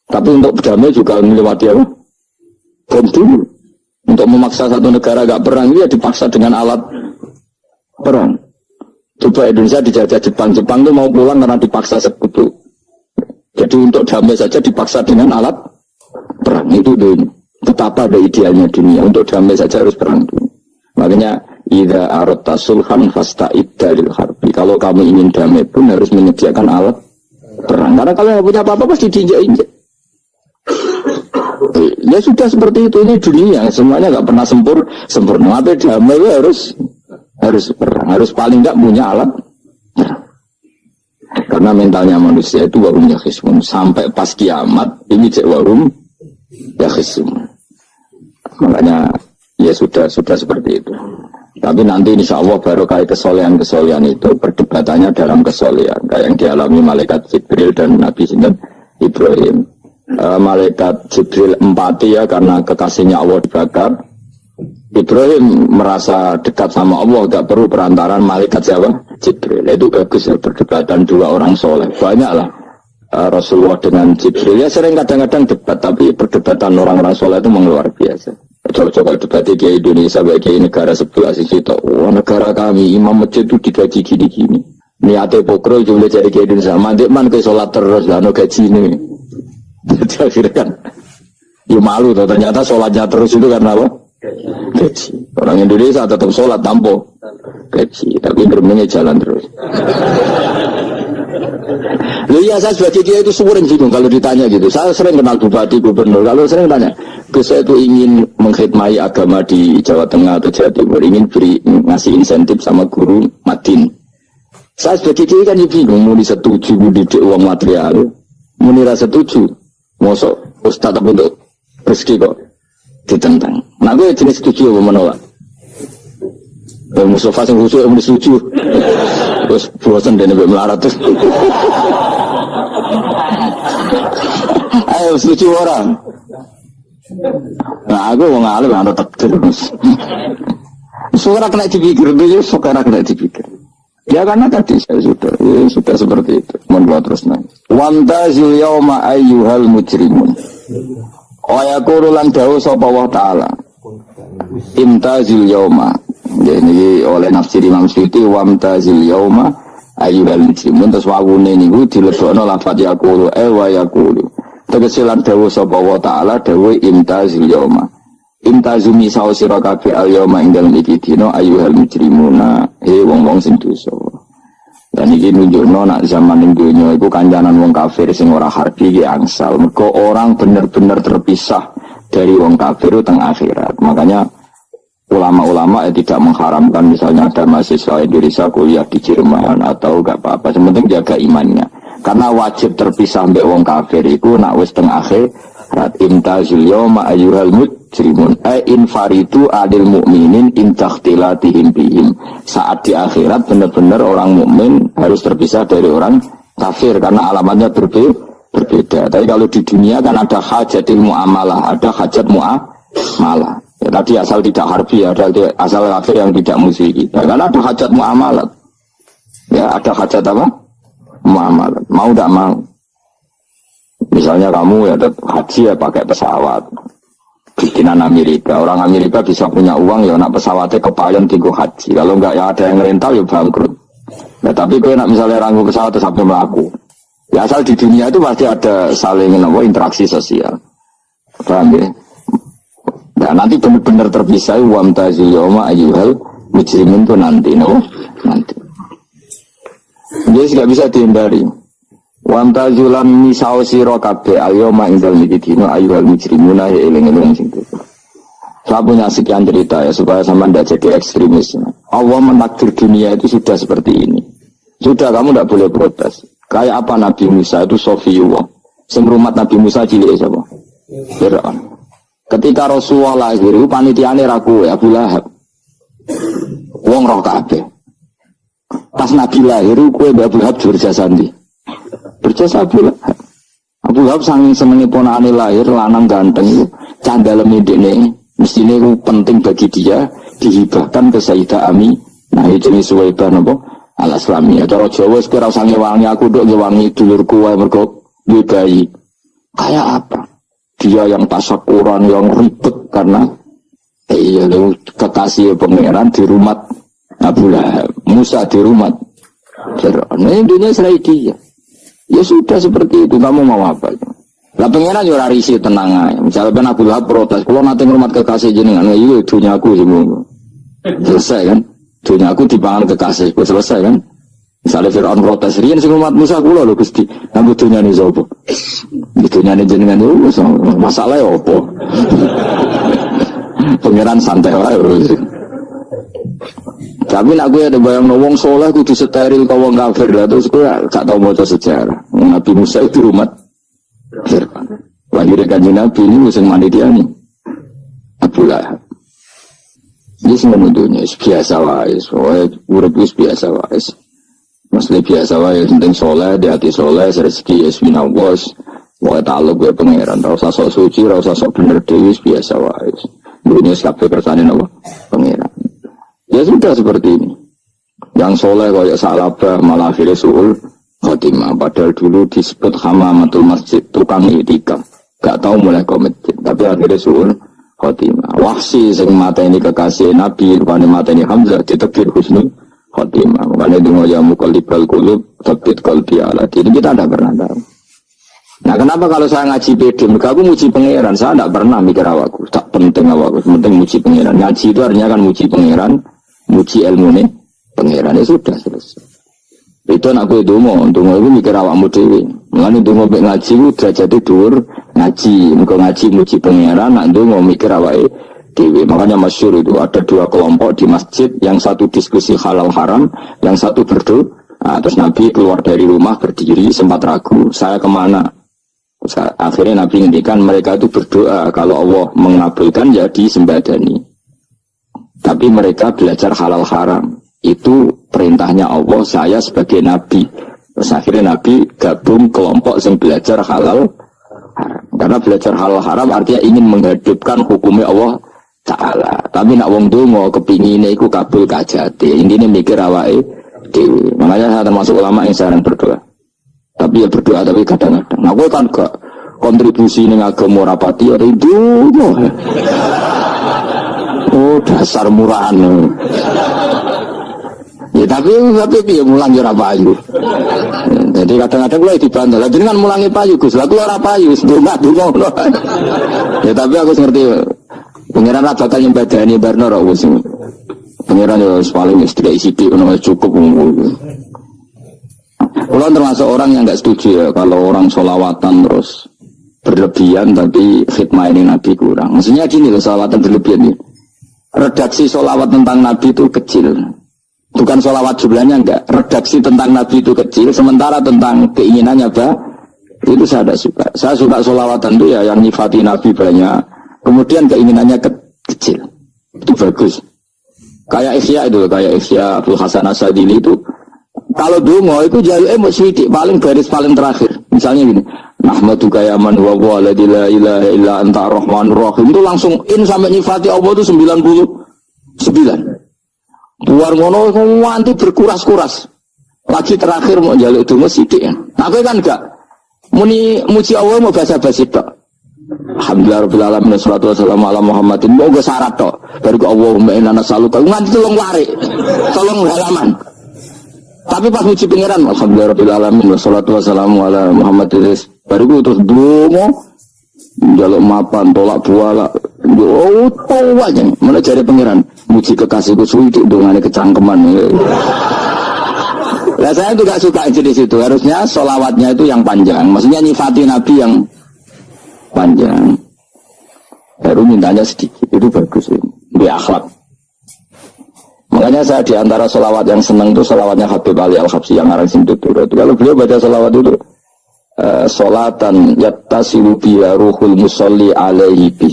Tapi untuk berdamai juga melewati apa? Bom dulu. Untuk memaksa satu negara gak perang dia dipaksa dengan alat perang. Coba Indonesia dijajah Jepang itu mau pulang karena dipaksa sekutu. Jadi untuk damai saja dipaksa dengan alat perang itu dulu. Betapa ada idealnya dunia untuk damai saja harus perang dulu. Makanya idza aradta sulhan fasta'id dalil harbi. Kalau kamu ingin damai pun harus menyediakan alat perang. Karena kalau nggak punya apa-apa pasti diinjak-injak. Ya sudah seperti itu, ini dunia semuanya nggak pernah sempurna. Tapi damai harus perang, harus paling nggak punya alat perang. Karena mentalnya manusia itu warum yakhisimun. Sampai pas kiamat ini cek warum yakhisimun. Makanya ya sudah seperti itu. Tapi nanti insya Allah baru kayak kesolehan itu perdebatannya dalam kesolehan kayak yang dialami malaikat Jibril dan Nabi Sinten Ibrahim. malaikat Jibril empati ya karena kekasihnya Allah dibakar. Ibrahim merasa dekat sama Allah, gak perlu perantaran malaikat siapa? Jibril. Itu bagus ya, perdebatan dua orang soleh. Banyaklah Rasulullah dengan Jibril. Ya sering kadang-kadang debat, tapi perdebatan orang-orang soleh itu memang luar biasa. Coba-coba debat di Indonesia, bagi negara sebelah sisi itu. Oh, negara kami, imam masjid itu digaji gini-gini. Niatnya pokro, jumlah cari ke Indonesia. Mandik man ke sholat terus, lah no gaji ini. Jadi akhirnya kan, ya malu tuh. Ternyata sholatnya terus itu karena apa? Gaji. Orang Indonesia tetap sholat tampo gaji, tapi gerbangnya jalan terus. Loh iya, saya sebagai dia itu sering bingung kalau ditanya gitu. Saya sering kenal bupati, gubernur. Kalau sering tanya, saya itu ingin mengkhidmati agama di Jawa Tengah atau Jawa Timur, ingin beri ngasih insentif sama guru Madin. Saya sebagai dia kan bingung, mau disetuju didik uang material, mau nira setuju, mosok ustaz apa untuk rezeki kok ditentang. Nah gue jenis setuju apa menolak. Mustafa yang khusus yang setuju, terus bosan dan lebih melarat terus. Ayo setuju orang. Nah aku mau ngalih ada takdir terus. Suara kena dipikir dulu, suara kena dipikir. Ya karena tadi saya sudah seperti itu. Mohon terus nang. Wantazil yauma ayyuhal mujrimun. Ayaqulu lan dawu sapa wa ta'ala. Imtazil yauma. Ini oleh nafsir Imam Suyuti wamtazil yauma ayyuhal mujrimun. Terus wawune niku dilebokno lafaz yaqulu wa yaqulu. Tegese lan dawu sapa wa ta'ala dawu imtazil yauma. Intazumi sawo sira kabeh al-yauma ing dalem iki dina ayyuhal mujrimuna wong-wong sing dosa. Lan iki nunjukno nek zaman ning donya iku kancanan wong kafir sing ora harbi iki angsal. Mergo orang bener-bener terpisah dari wong kafir teng akhirat. Makanya ulama-ulama tidak mengharamkan misalnya ada mahasiswa Indonesia kuliah di Jerman atau enggak apa-apa, sementing jaga imannya. Karena wajib terpisah mbek wong kafir iku nek wis teng akhirat imtazul yauma ayyuhal mujrimun infaritu adil mukminin intakhtilatihim bihim. Saat di akhirat benar-benar orang mukmin harus terpisah dari orang kafir karena alamatnya berbeda. Tapi kalau di dunia kan ada hajatil muamalah, ada hajat muamalah. Ya, tadi asal tidak harbi, ada asal kafir yang tidak musuh kita. Karena ada hajat muamalah. Ya, ada hajat apa? Muamalah. Mau tidak mau. Misalnya kamu ya haji ya pakai pesawat. Bikinan Amerika. Orang Amerika bisa punya uang ya nak pesawatnya kepayon tinggal haji. Kalau enggak ya ada yang rental ya bangkrut. Nah, tapi kalau nak misalnya ranggu pesawat itu sampai melaku. Ya asal di dunia itu pasti ada saling interaksi sosial. Paham ya? Nah nanti benar-benar terpisah wamtazil yauma ayyuhal mujrimin itu nanti nanti. Jadi tidak bisa dihindari. Wamtazulan misau sira kabeh ayyoma indal mikidina ayyuhal mujrimuna ya eling-eling sing itu. Saya punya sekian cerita ya supaya sama tidak jadi ekstremis. Allah menakdir dunia itu sudah seperti ini. Sudah kamu tidak boleh protes. Kayak apa Nabi Musa itu Sofiyullah. Semrumat Nabi Musa cilik siapa? Fir'aun. Ketika Rasulullah lahir itu panitiane raku Abu Lahab. Wong roh kabeh. Pas Nabi lahir itu kowe Abu Lahab berjasa ndi? Berjasa Abu Lahab. Abu Lahab saking senenge ponakane lahir lanang ganteng itu candaleme dekne mestine itu penting bagi dia dihibahkan ke Sayyidah Ami. Nah itu jenis Suwaibah napa? Al-Islamiyah. Cara Jawa sekira usah ngewangi aku nduk ngewangi dulurku wae mergo duwe bayi. Kayak apa? Dia yang tasakuran, yang ribet karena kekasih pangeran di rumah Abu Lahab, Musa di rumah Fir'aun. Nah, dunia serai dia. Ya sudah seperti itu. Kamu mau apa? Lah pangeran yo ora risi tenang ae. Misalkan Abu Lahab protes, kalau nanti ngurmat kekasih jenengan, iya dunia aku semua. Selesai kan? Dunia aku dipangan kekasihku selesai kan? Misalnya Fir'aun protes, riyen sing umat Musa kula lho Gusti. Nang dunyane sapa? Dunyane jenengan yo masalah opo? Pangeran santai wae. Tapi nak gue ada bayang wong soleh kudu steril ka wong kafir lah terus gue gak tau maca sejarah. Nabi Musa itu rumah Fir'aun. Lahir kanjeng Nabi ini musim manitiani Abu Lahab. Ini sebenarnya biasa wae, soalnya urip wis biasa wae. Maksudnya biasa wae, penting soleh, di hati soleh, rezeki ya minallah, Wae taluk gue pangeran, ora usah sok suci, ora usah sok bener dewi biasa wae. Dunia kabeh kersane napa? Pangeran. Ya sudah seperti ini. Yang soleh kayak salabah malah akhirnya suul khotimah. Padahal dulu disebut hamamatul masjid, tukang itikaf. Gak tahu mulai masjid, tapi akhirnya suul khotimah. Wahsi sing mateni kekasih Nabi, rupane mateni Hamzah ditekir husnul khotimah. Makanya dungo ya muqallibal qulub tsabbit qalbi ala dini. Kita tidak pernah tahu. Nah kenapa kalau saya ngaji PD, mereka aku muji pangeran, saya tidak pernah mikir awakku, tak penting awakku, penting muji pangeran. Ngaji itu artinya kan muji pangeran, muji ilmu nih pangeran, ya sudah selesai. Itu aku dungo itu mikir awakmu dewi. Mengenai dungo ngaji itu derajatnya dhuwur ngaji, muka ngaji muji pangeran, nak dungo mikir awake dewi. Makanya masyhur itu ada dua kelompok di masjid, yang satu diskusi halal haram, yang satu berdoa. Nah, terus Nabi keluar dari rumah berdiri, sempat ragu, saya kemana? Akhirnya Nabi ngendikan mereka itu berdoa kalau Allah mengabulkan ya disembadani. Tapi mereka belajar halal haram. Itu perintahnya Allah, saya sebagai Nabi. Terus akhirnya Nabi gabung kelompok yang belajar halal haram. Karena belajar halal haram artinya ingin menghidupkan hukumnya Allah Ta'ala. Tapi nak wong dongo kepinginnya iku kabul kajati. Intinya mikir awake dewi. Makanya saya termasuk ulama yang sering berdoa. Tapi ya berdoa tapi kadang-kadang. Nah, gue kan gak kontribusi ning agama rapati ada itu. Oh, dasar murahan. Ya tapi piye mulang yo ora payu. Jadi kadang-kadang gue dibantah. Lah jenengan mulangi payu Gus. Lah kuwi ora payu, ndonga. Ya tapi aku ngerti. Pengiran ra bakal nyembadani barno ra wis. Pengiran yo paling istri sithik ono cukup. Kalau termasuk orang yang nggak setuju ya kalau orang sholawatan terus berlebihan tapi khidmah ini Nabi kurang. Maksudnya gini loh, sholawatan berlebihan ini. Redaksi sholawat tentang Nabi itu kecil. Bukan sholawat jumlahnya enggak. Redaksi tentang Nabi itu kecil. Sementara tentang keinginannya itu saya tidak suka. Saya suka sholawatan itu ya yang nyifati Nabi banyak. Kemudian keinginannya kecil. Itu bagus. Kayak Ihya Abdul Hasan As-Sadili itu. Kalau dungo itu jaluknya mau sidik paling garis paling terakhir. Misalnya gini, Nahmaduka ya man wa la ilaha illa anta rahmanur rahim. Itu langsung in sampai nyifati Allah itu 99. Luar ngono nganti berkuras-kuras. Lagi terakhir mau jaluk dungo sidik ya. Aku kan enggak. Muni muji Allah mau basa-basi tok. Alhamdulillah rabbil alamin wassalatu wassalamu ala Muhammadin. Mau go syarat tok. Baru Allahumma inna nas'aluka nganti tolong lari. Tolong halaman. Tapi pas muji pangeran, alhamdulillah rabbil alamin wassalatu wassalamu ala Muhammadin. Baru itu terus dongo njaluk mapan tolak buala. Oh, tahu aja. Mana cari pangeran muji kekasihku suwi itu dongane kecangkeman. Lah saya juga suka jenis itu. Harusnya sholawatnya itu yang panjang. Maksudnya nyifati Nabi yang panjang. Baru mintanya sedikit. Itu bagus ini. Di akhlak. Makanya saya diantara sholawat yang senang itu sholawatnya Habib Ali Al-Habsyi yang ngarang Sintutur. Kalau beliau baca sholawat itu sholatan yattasilu biya ruhul musalli alaihi bi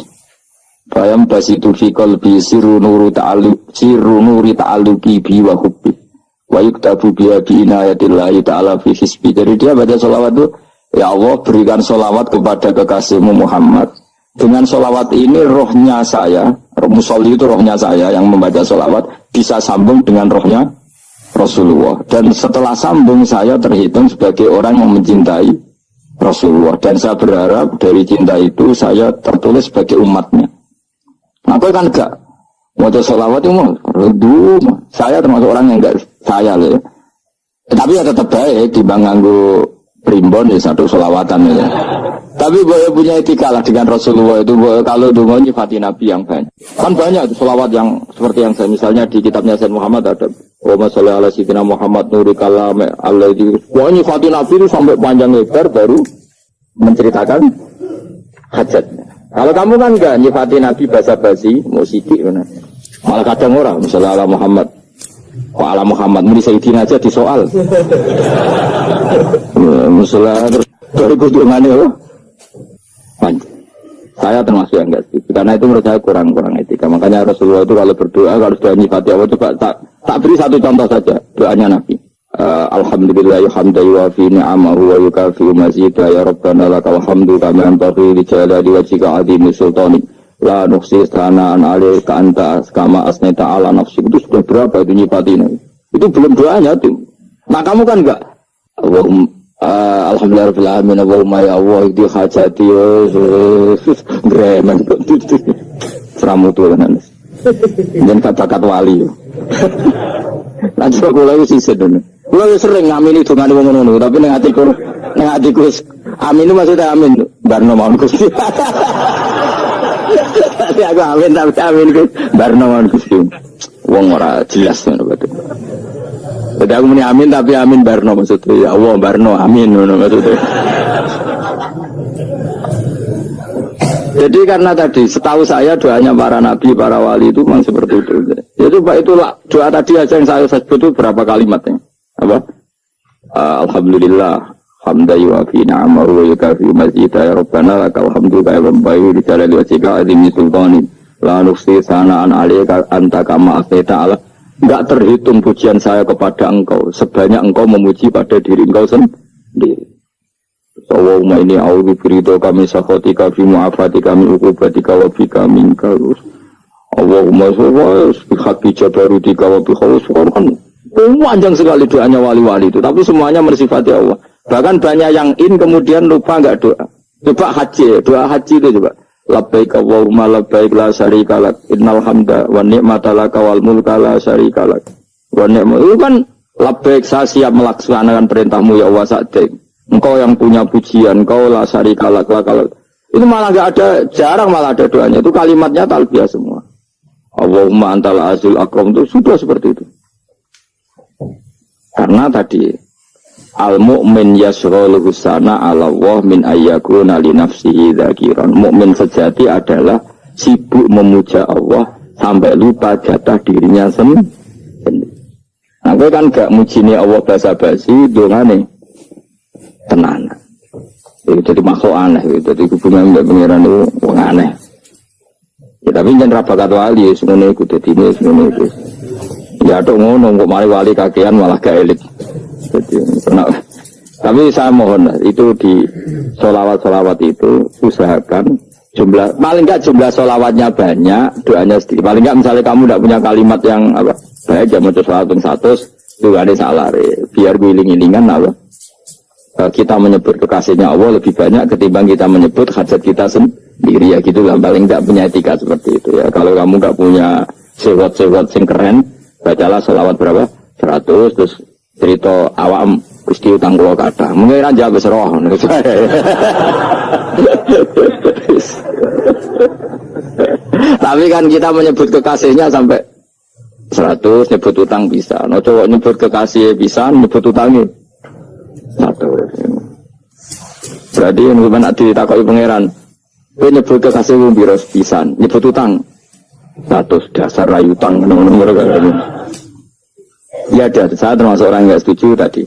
fayam basitu fi qalbi sirru nuri ta'alluqi bi wa hubbi wa yuktabu biya bi inayatillahi ta'ala fi hisbi. Jadi dia baca sholawat itu, ya Allah berikan sholawat kepada kekasihmu Muhammad. Dengan sholawat ini rohnya saya, musolli itu rohnya saya yang membaca sholawat bisa sambung dengan rohnya Rasulullah. Dan setelah sambung saya terhitung sebagai orang yang mencintai Rasulullah. Dan saya berharap dari cinta itu saya tertulis sebagai umatnya. Apa kan enggak? Baca sholawat itu saya termasuk orang yang enggak saya loh. Tapi ya tetap baik dibanding nganggo primbon ya satu sholawatan ya. Tapi boleh punya etika lah dengan Rasulullah itu. Kalau dungo nyifati Nabi yang banyak. Kan banyak sholawat yang seperti yang saya misalnya di kitabnya Sayyid Muhammad ada Wa sallallahu ala sayyidina Muhammad nuri kalam alladzi. Wah nyifati Nabi itu sampai panjang lebar baru menceritakan hajatnya. Kalau kamu kan enggak nyifati Nabi basa-basi, musiki mana. Malah kadang orang misalnya ala Muhammad. Wa ala Muhammad muri sayyidina aja di soal. Misalnya terus dari kudungannya loh. Saya termasuk yang enggak setuju karena itu menurut saya kurang etika. Makanya Rasulullah itu kalau berdoa kalau sudah nyifati Allah coba tak beri satu contoh saja doanya Nabi. Alhamdulillah hamdan yuwafi ni'amahu wa yukafi mazidah ya Rabbana lakal hamdu kama yanbaghi li jalali wajhika 'azimi sultanik la nuhsi sana'an 'alaika anta kama asnaita 'ala nafsi. Itu sudah berapa itu nyifatinya? Itu belum doanya tuh. Nah kamu kan enggak Alhamdulillah rabbil alamin Allahumma ya Allah itu hajati gremen seramutu kan dan kata-kata wali nanti aku lagi sih sedun aku sering ngamin itu nggak ada ngomong tapi neng hatiku amin itu maksudnya amin barno mohon Gusti tapi aku amin tapi amin itu barno mohon Gusti wong ora jelas kan betul. Jadi aku muni amin tapi amin barno maksudnya ya Allah barno amin maksudnya. Jadi karena tadi setahu saya doanya para nabi, para wali itu memang seperti itu. Itu Pak itulah doa tadi aja yang saya sebut itu berapa kalimatnya? Apa? Alhamdulillah hamdan yuwafi ni'amahu wa yukafi mazidah ya Rabbana lakal hamdu kama yanbaghi li jalali wajhika 'azimi sultanik la nuhsi sana'an 'alaika anta kama asnaita 'ala. Enggak terhitung pujian saya kepada engkau sebanyak engkau memuji pada diri engkau sendiri. Allahumma ini a'udzu biridho kami sakhatika fi mu'afatika min uqubatika wa bika minka. Allahumma salli bihaqqi jabarutika wa bikhawfika. Kan panjang sekali doanya wali-wali itu, tapi semuanya bersifat Allah. Bahkan banyak yang kemudian lupa enggak doa. Coba haji, doa haji itu coba. Labbaik Allahumma labbaik la syarika lak innal hamda wa ni'mata laka wal mulka la syarika lak wa ni'mat. Itu kan labbaik saya siap melaksanakan perintahmu ya Allah sa'atik. Engkau yang punya pujian, engkau la syarika lak. Itu malah enggak ada, jarang malah ada doanya. Itu kalimatnya talbiyah semua. Allahumma antal azil akram itu sudah seperti itu. Karena tadi al-mu'min yashghaluhu sana 'ala Allah min ayyakuna li nafsihi dzakiran. Mukmin sejati adalah sibuk memuja Allah sampai lupa jatah dirinya sendiri. Nah, gue kan gak mujini Allah basa-basi, dongane tenan. Jadi makhluk aneh, jadi hubungan mbak pengiran itu wong aneh. Ya, tapi jangan rapakat wali, semuanya ikut ini, semuanya itu. Ya tuh ngono, kok mari wali kakean malah gak elit. Jadi, tapi saya mohon itu di solawat itu usahakan jumlah paling enggak jumlah solawatnya banyak, doanya sedikit. Paling enggak misalnya kamu tidak punya kalimat yang apa baik ya mau solawat 100 itu ada salah biar guling-gilingan apa kita menyebut kekasihnya Allah lebih banyak ketimbang kita menyebut hajat kita sendiri ya gitulah. Paling enggak punya etika seperti itu ya. Kalau kamu enggak punya sewot-sewot sing keren, bacalah solawat berapa 100 terus cerita awam Gusti utang kula kathah. Mungkin aja wis roh. Tapi kan kita menyebut kekasihnya sampai 100, nyebut utang bisa. No cowok nyebut kekasih bisa, nyebut utangnya 100. Berarti yang nak ditakoki pangeran, kowe nyebut kekasih wong pira pisan, nyebut utang 100 dasar ra utang ngono-ngono. Ya ada, saya termasuk orang yang setuju tadi.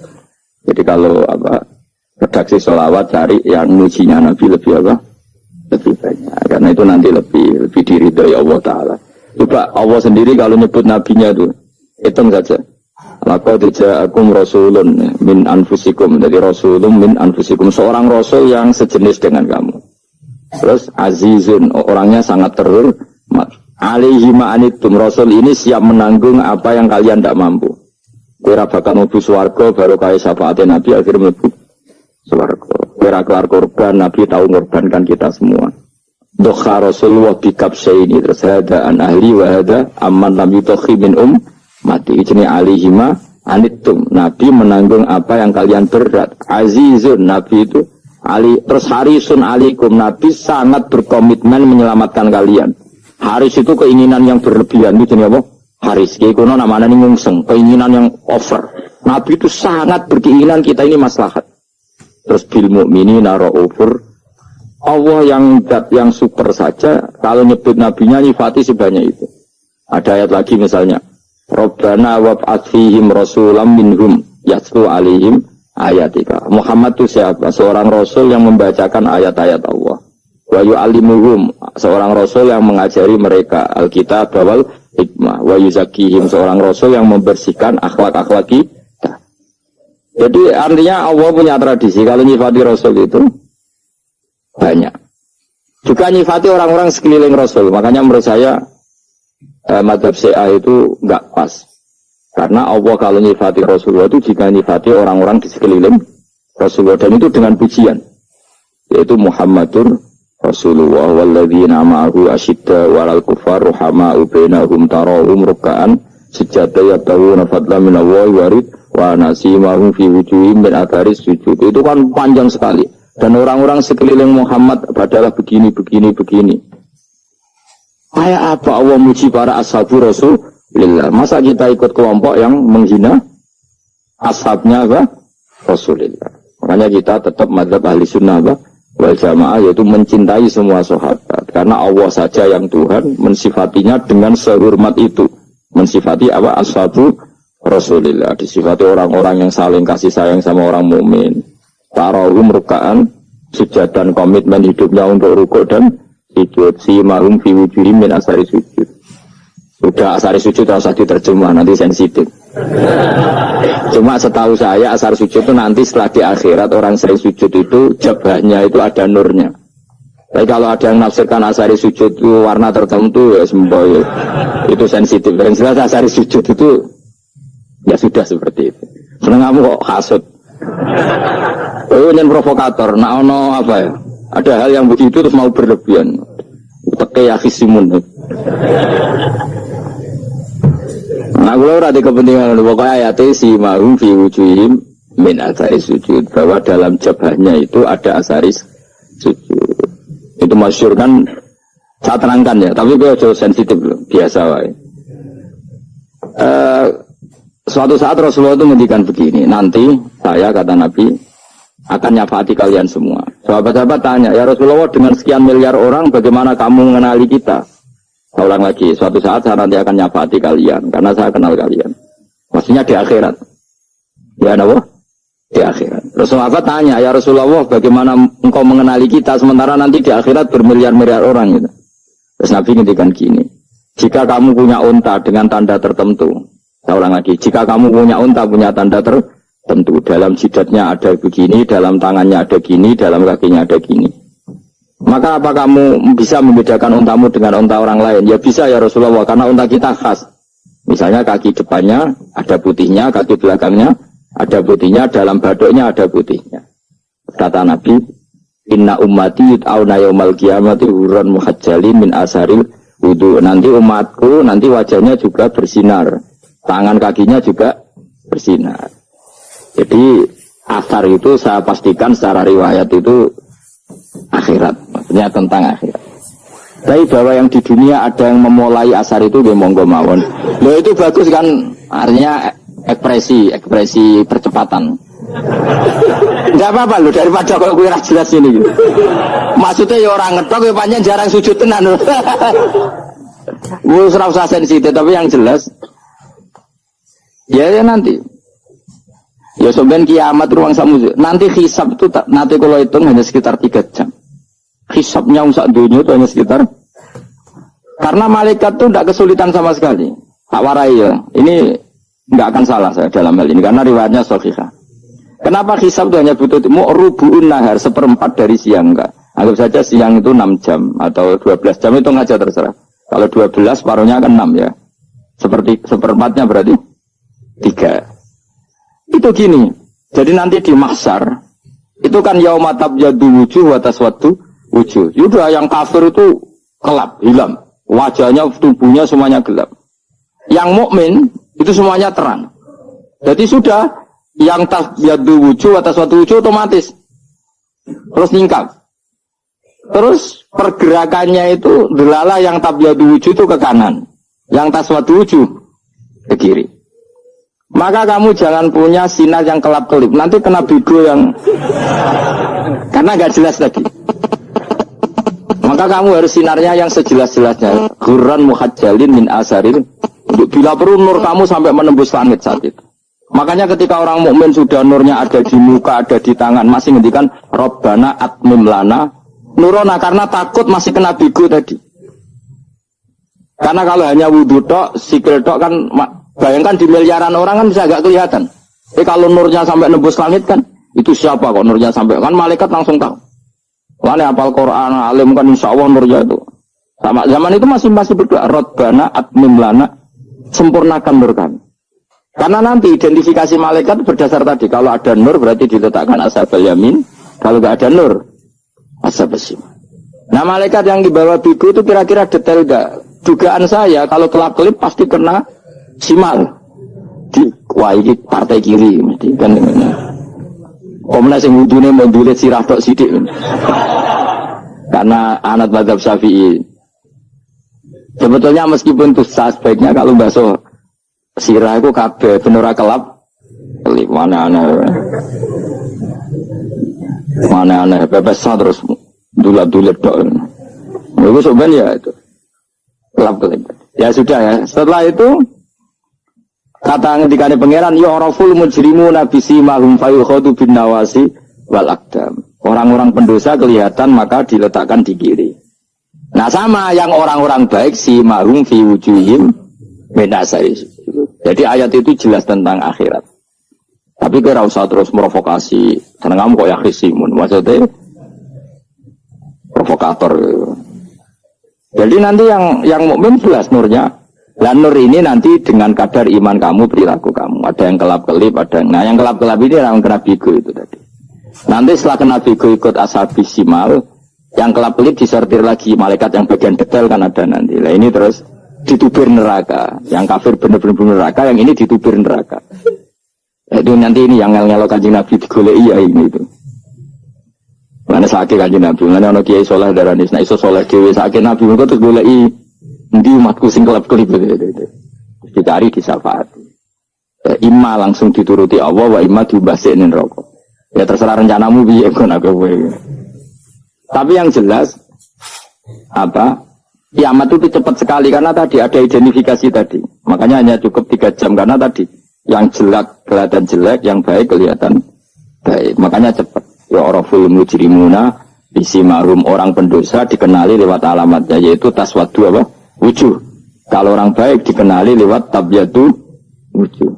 Jadi kalau apa redaksi sholawat cari yang mujinya Nabi lebih apa? Lebih banyak. Karena itu nanti lebih diridhoi Allah Ta'ala. Coba Allah sendiri kalau nyebut nabinya itu hitung saja. Laqad ja'akum rasulun min anfusikum. Jadi rasulun min anfusikum. Seorang rasul yang sejenis dengan kamu. Terus azizun, orangnya sangat terhormat. Alaihi ma'anitum. Rasul ini siap menanggung apa yang kalian tidak mampu. Kira bakal mlebu swarga baru kaya syafaatnya Nabi akhirnya mlebu swarga. Kira kelar korban Nabi tahu mengorbankan kita semua. Dokha Rasulullah bikab ini terus ada an ahli wa hada amman lam yutokhi min mati ini alihima anitum. Nabi menanggung apa yang kalian berat. Azizun Nabi itu ali terus harisun alikum. Nabi sangat berkomitmen menyelamatkan kalian. Haris itu keinginan yang berlebihan itu jenis apa? Haris, kayak kono namanya nih ngungseng, keinginan yang over. Nabi itu sangat berkeinginan kita ini maslahat. Terus bil mukminina raufur. Allah yang super saja, kalau nyebut nabinya nyifati sebanyak itu. Ada ayat lagi misalnya, Rabbana wab'ats fihim rasulam minhum yatlu alaihim ayatika. Muhammad itu siapa? Seorang rasul yang membacakan ayat-ayat Allah. Wa yu'allimuhum, seorang rasul yang mengajari mereka Alkitab wal hikmah. Wa yuzakkihim, seorang rasul yang membersihkan akhlak-akhlak kita. Jadi artinya Allah punya tradisi kalau nyifati Rasul itu banyak. Juga nyifati orang-orang sekeliling Rasul. Makanya menurut saya mazhab Syiah itu enggak pas. Karena Allah kalau nyifati Rasulullah itu jika nyifati orang-orang di sekeliling Rasulullah, dan itu dengan pujian, yaitu Muhammadur Rasulullah walladzina ma'ahu asyidda walal kufar ruhama'u bainahum tarahum ruk'an sujada yabtaguna fadlan minallahi warid wa nasimahum fi wujuhihim min atharis sujud. Itu kan panjang sekali. Dan orang-orang sekeliling Muhammad adalah begini. Kayak apa Allah muji para ashabu Rasulullah? Masa kita ikut kelompok yang menghina ashabnya apa? Rasulullah. Makanya kita tetap mazhab ahli sunnah apa? Wal jamaah, yaitu mencintai semua sahabat. Karena Allah saja yang Tuhan mensifatinya dengan sehormat itu. Mensifati apa? Ashabu Rasulullah. Disifati orang-orang yang saling kasih sayang sama orang mukmin. Tarahum ruka'an, sujud dan komitmen hidupnya untuk rukuk dan sujud. Simahum fi wujuhihim min asari sujud. Sudah asari sujud harus diterjemah, nanti sensitif. Cuma setahu saya asar sujud itu nanti setelah di akhirat orang sering sujud itu jabahnya itu ada nurnya. Tapi kalau ada yang nafsirkan asari sujud itu warna tertentu ya semboyo, itu sensitif. Dan jelas asari sujud itu ya sudah seperti itu. Seneng kamu kok hasut. Oh, ini provokator. Nah, ono apa ya? Ada hal yang begitu terus mau berlebihan. Teke ya khisimun. Nah, kalau ada kepentingan pokoknya ayatnya si mahum fi wujuhim min asari sujud, bahwa dalam jabahnya itu ada asari sujud. Itu masyhur kan, saya terangkan ya, tapi gue jauh sensitif loh, biasa wae. Suatu saat Rasulullah itu menghentikan begini, nanti saya kata Nabi akan nyafati kalian semua. Sahabat-sahabat tanya, ya Rasulullah dengan sekian miliar orang bagaimana kamu mengenali kita? Saya ulang lagi, suatu saat saya nanti akan nyafati kalian karena saya kenal kalian. Maksudnya di akhirat. Ya napa? Di akhirat. Rasulullah tanya, ya Rasulullah bagaimana engkau mengenali kita sementara nanti di akhirat bermiliar-miliar orang gitu. Terus Nabi ngendikan gini, jika kamu punya unta dengan tanda tertentu, saya ulang lagi, jika kamu punya unta punya tanda tertentu, dalam jidatnya ada begini, dalam tangannya ada gini, dalam kakinya ada gini, maka apa kamu bisa membedakan untamu dengan unta orang lain? Ya bisa ya Rasulullah, karena unta kita khas. Misalnya kaki depannya ada putihnya, kaki belakangnya ada putihnya, dalam badoknya ada putihnya. Kata Nabi, inna ummati yud'auna yaumal qiyamati hurran muhajjalin min asaril wudu. Nanti umatku, nanti wajahnya juga bersinar, tangan kakinya juga bersinar. Jadi asar itu saya pastikan secara riwayat itu akhirat, maksudnya tentang akhirat. Tapi bahwa yang di dunia ada yang memulai asar itu ya monggo mawon. Loh itu bagus kan, artinya ekspresi percepatan. Enggak apa-apa loh, daripada kalau gue jelas ini gitu. Maksudnya ya orang ngetok ya panjang jarang sujud tenan loh. Gue serau sensitif, tapi yang jelas ya nanti ya soben kiamat ruang samu. Nanti hisab itu nanti kalau hitung hanya sekitar 3 jam. Hisabnya sak dunia itu hanya sekitar, karena malaikat itu tidak kesulitan sama sekali. Tak warai ya. Ini nggak akan salah saya dalam hal ini karena riwayatnya sahihah. Kenapa hisab itu hanya butuh rubu'un nahar, 1/4 dari siang enggak? Anggap saja siang itu 6 jam atau 12 jam itu aja terserah. Kalau 12 separuhnya kan 6 ya. Seperti 1/4-nya berarti 3. Itu gini, jadi nanti di mahsyar itu kan yaumatab yadu wujuh wa taswaddu wujuh. Yaudah yang kafir itu gelap, hilang, wajahnya, tubuhnya semuanya gelap. Yang mukmin itu semuanya terang. Jadi sudah yang tabyadu wujuh wa taswaddu wujuh otomatis terus ningkap. Terus pergerakannya itu delala yang tabyadu wujuh itu ke kanan, yang taswaddu wujuh ke kiri. Maka kamu jangan punya sinar yang kelap-kelip. Nanti kena bigo yang karena gak jelas lagi. Maka kamu harus sinarnya yang sejelas-jelasnya. Ghurran muhajjalin min asaril. Bila perlu nur kamu sampai menembus langit saat itu. Makanya ketika orang mukmin sudah nurnya ada di muka, ada di tangan, masih ngendikan Rabbana atmim lana nurona, karena takut masih kena bigo tadi. Karena kalau hanya wudu tok, sikil tok kan bayangkan di miliaran orang kan bisa agak kelihatan. Kalau nurnya sampai nembus langit kan, itu siapa kok nurnya sampai? Kan malaikat langsung tahu. Wala hafal Quran, alim kan insya Allah nurnya itu. Sama zaman itu masih berdoa, Rabbana atmim lana, sempurnakan nur kami. Karena nanti identifikasi malaikat berdasar tadi, kalau ada nur berarti diletakkan ashabul yamin, kalau nggak ada nur, ashabul shimal. Nah malaikat yang dibawa biku itu kira-kira detail nggak? Dugaan saya kalau kelap-kelip pasti kena simal. Wah ini partai kiri mesti kan. Komnas yang wujudnya mendulit sirah tok sidik. Karena anak mazhab Syafi'i. Sebetulnya meskipun itu sebaiknya kalau basuh sirah itu kabeh bener kelap. Mana aneh bebasnya terus dulat-dulat tok. Itu sebenarnya ya itu. Kelap-kelip. Ya sudah ya. Setelah itu kata ngendikane pangeran ya raful mujrimuna bisimahum fayukhadu bin nawasi wal aqdam. Orang-orang pendosa kelihatan maka diletakkan di kiri. Nah sama yang orang-orang baik simahum fi wujuhim min asari. Jadi ayat itu jelas tentang akhirat. Tapi kira usah terus merovokasi. Karena kamu kok ya khisimun. Maksudnya provokator. Jadi nanti yang mukmin jelas nurnya. Dan nur ini nanti dengan kadar iman kamu, perilaku kamu. Ada yang kelap-kelip, ada yang... Nah yang kelap-kelip ini yang kena bigo itu tadi. Nanti setelah kena bigo ikut ashabi simal, yang kelap-kelip disortir lagi. Malaikat yang bagian detail kan ada nanti. Nah ini terus ditubir neraka. Yang kafir benar-benar neraka, yang ini ditubir neraka. Itu nanti ini yang ngel-ngelo kanjeng Nabi digolei ya ini itu. Mana sakit kanjeng Nabi, mana ono kiai soleh darah nisna iso soleh dewe sakit Nabi, mereka terus golei di umatku sing kelap-kelip itu. Dicari disyafaati. Imma langsung dituruti Allah, wa imma diubasin rokok. Ya terserah rencanamu piye kon aku kowe. Tapi yang jelas kiamat itu cepat sekali karena tadi ada identifikasi tadi. Makanya hanya cukup 3 jam karena tadi yang jelek kelihatan jelek, yang baik kelihatan baik. Makanya cepat. Ya raful mujrimuna bisimarum, orang pendosa dikenali lewat alamatnya yaitu taswadu wujud. Kalau orang baik dikenali lewat tabyatu wujud.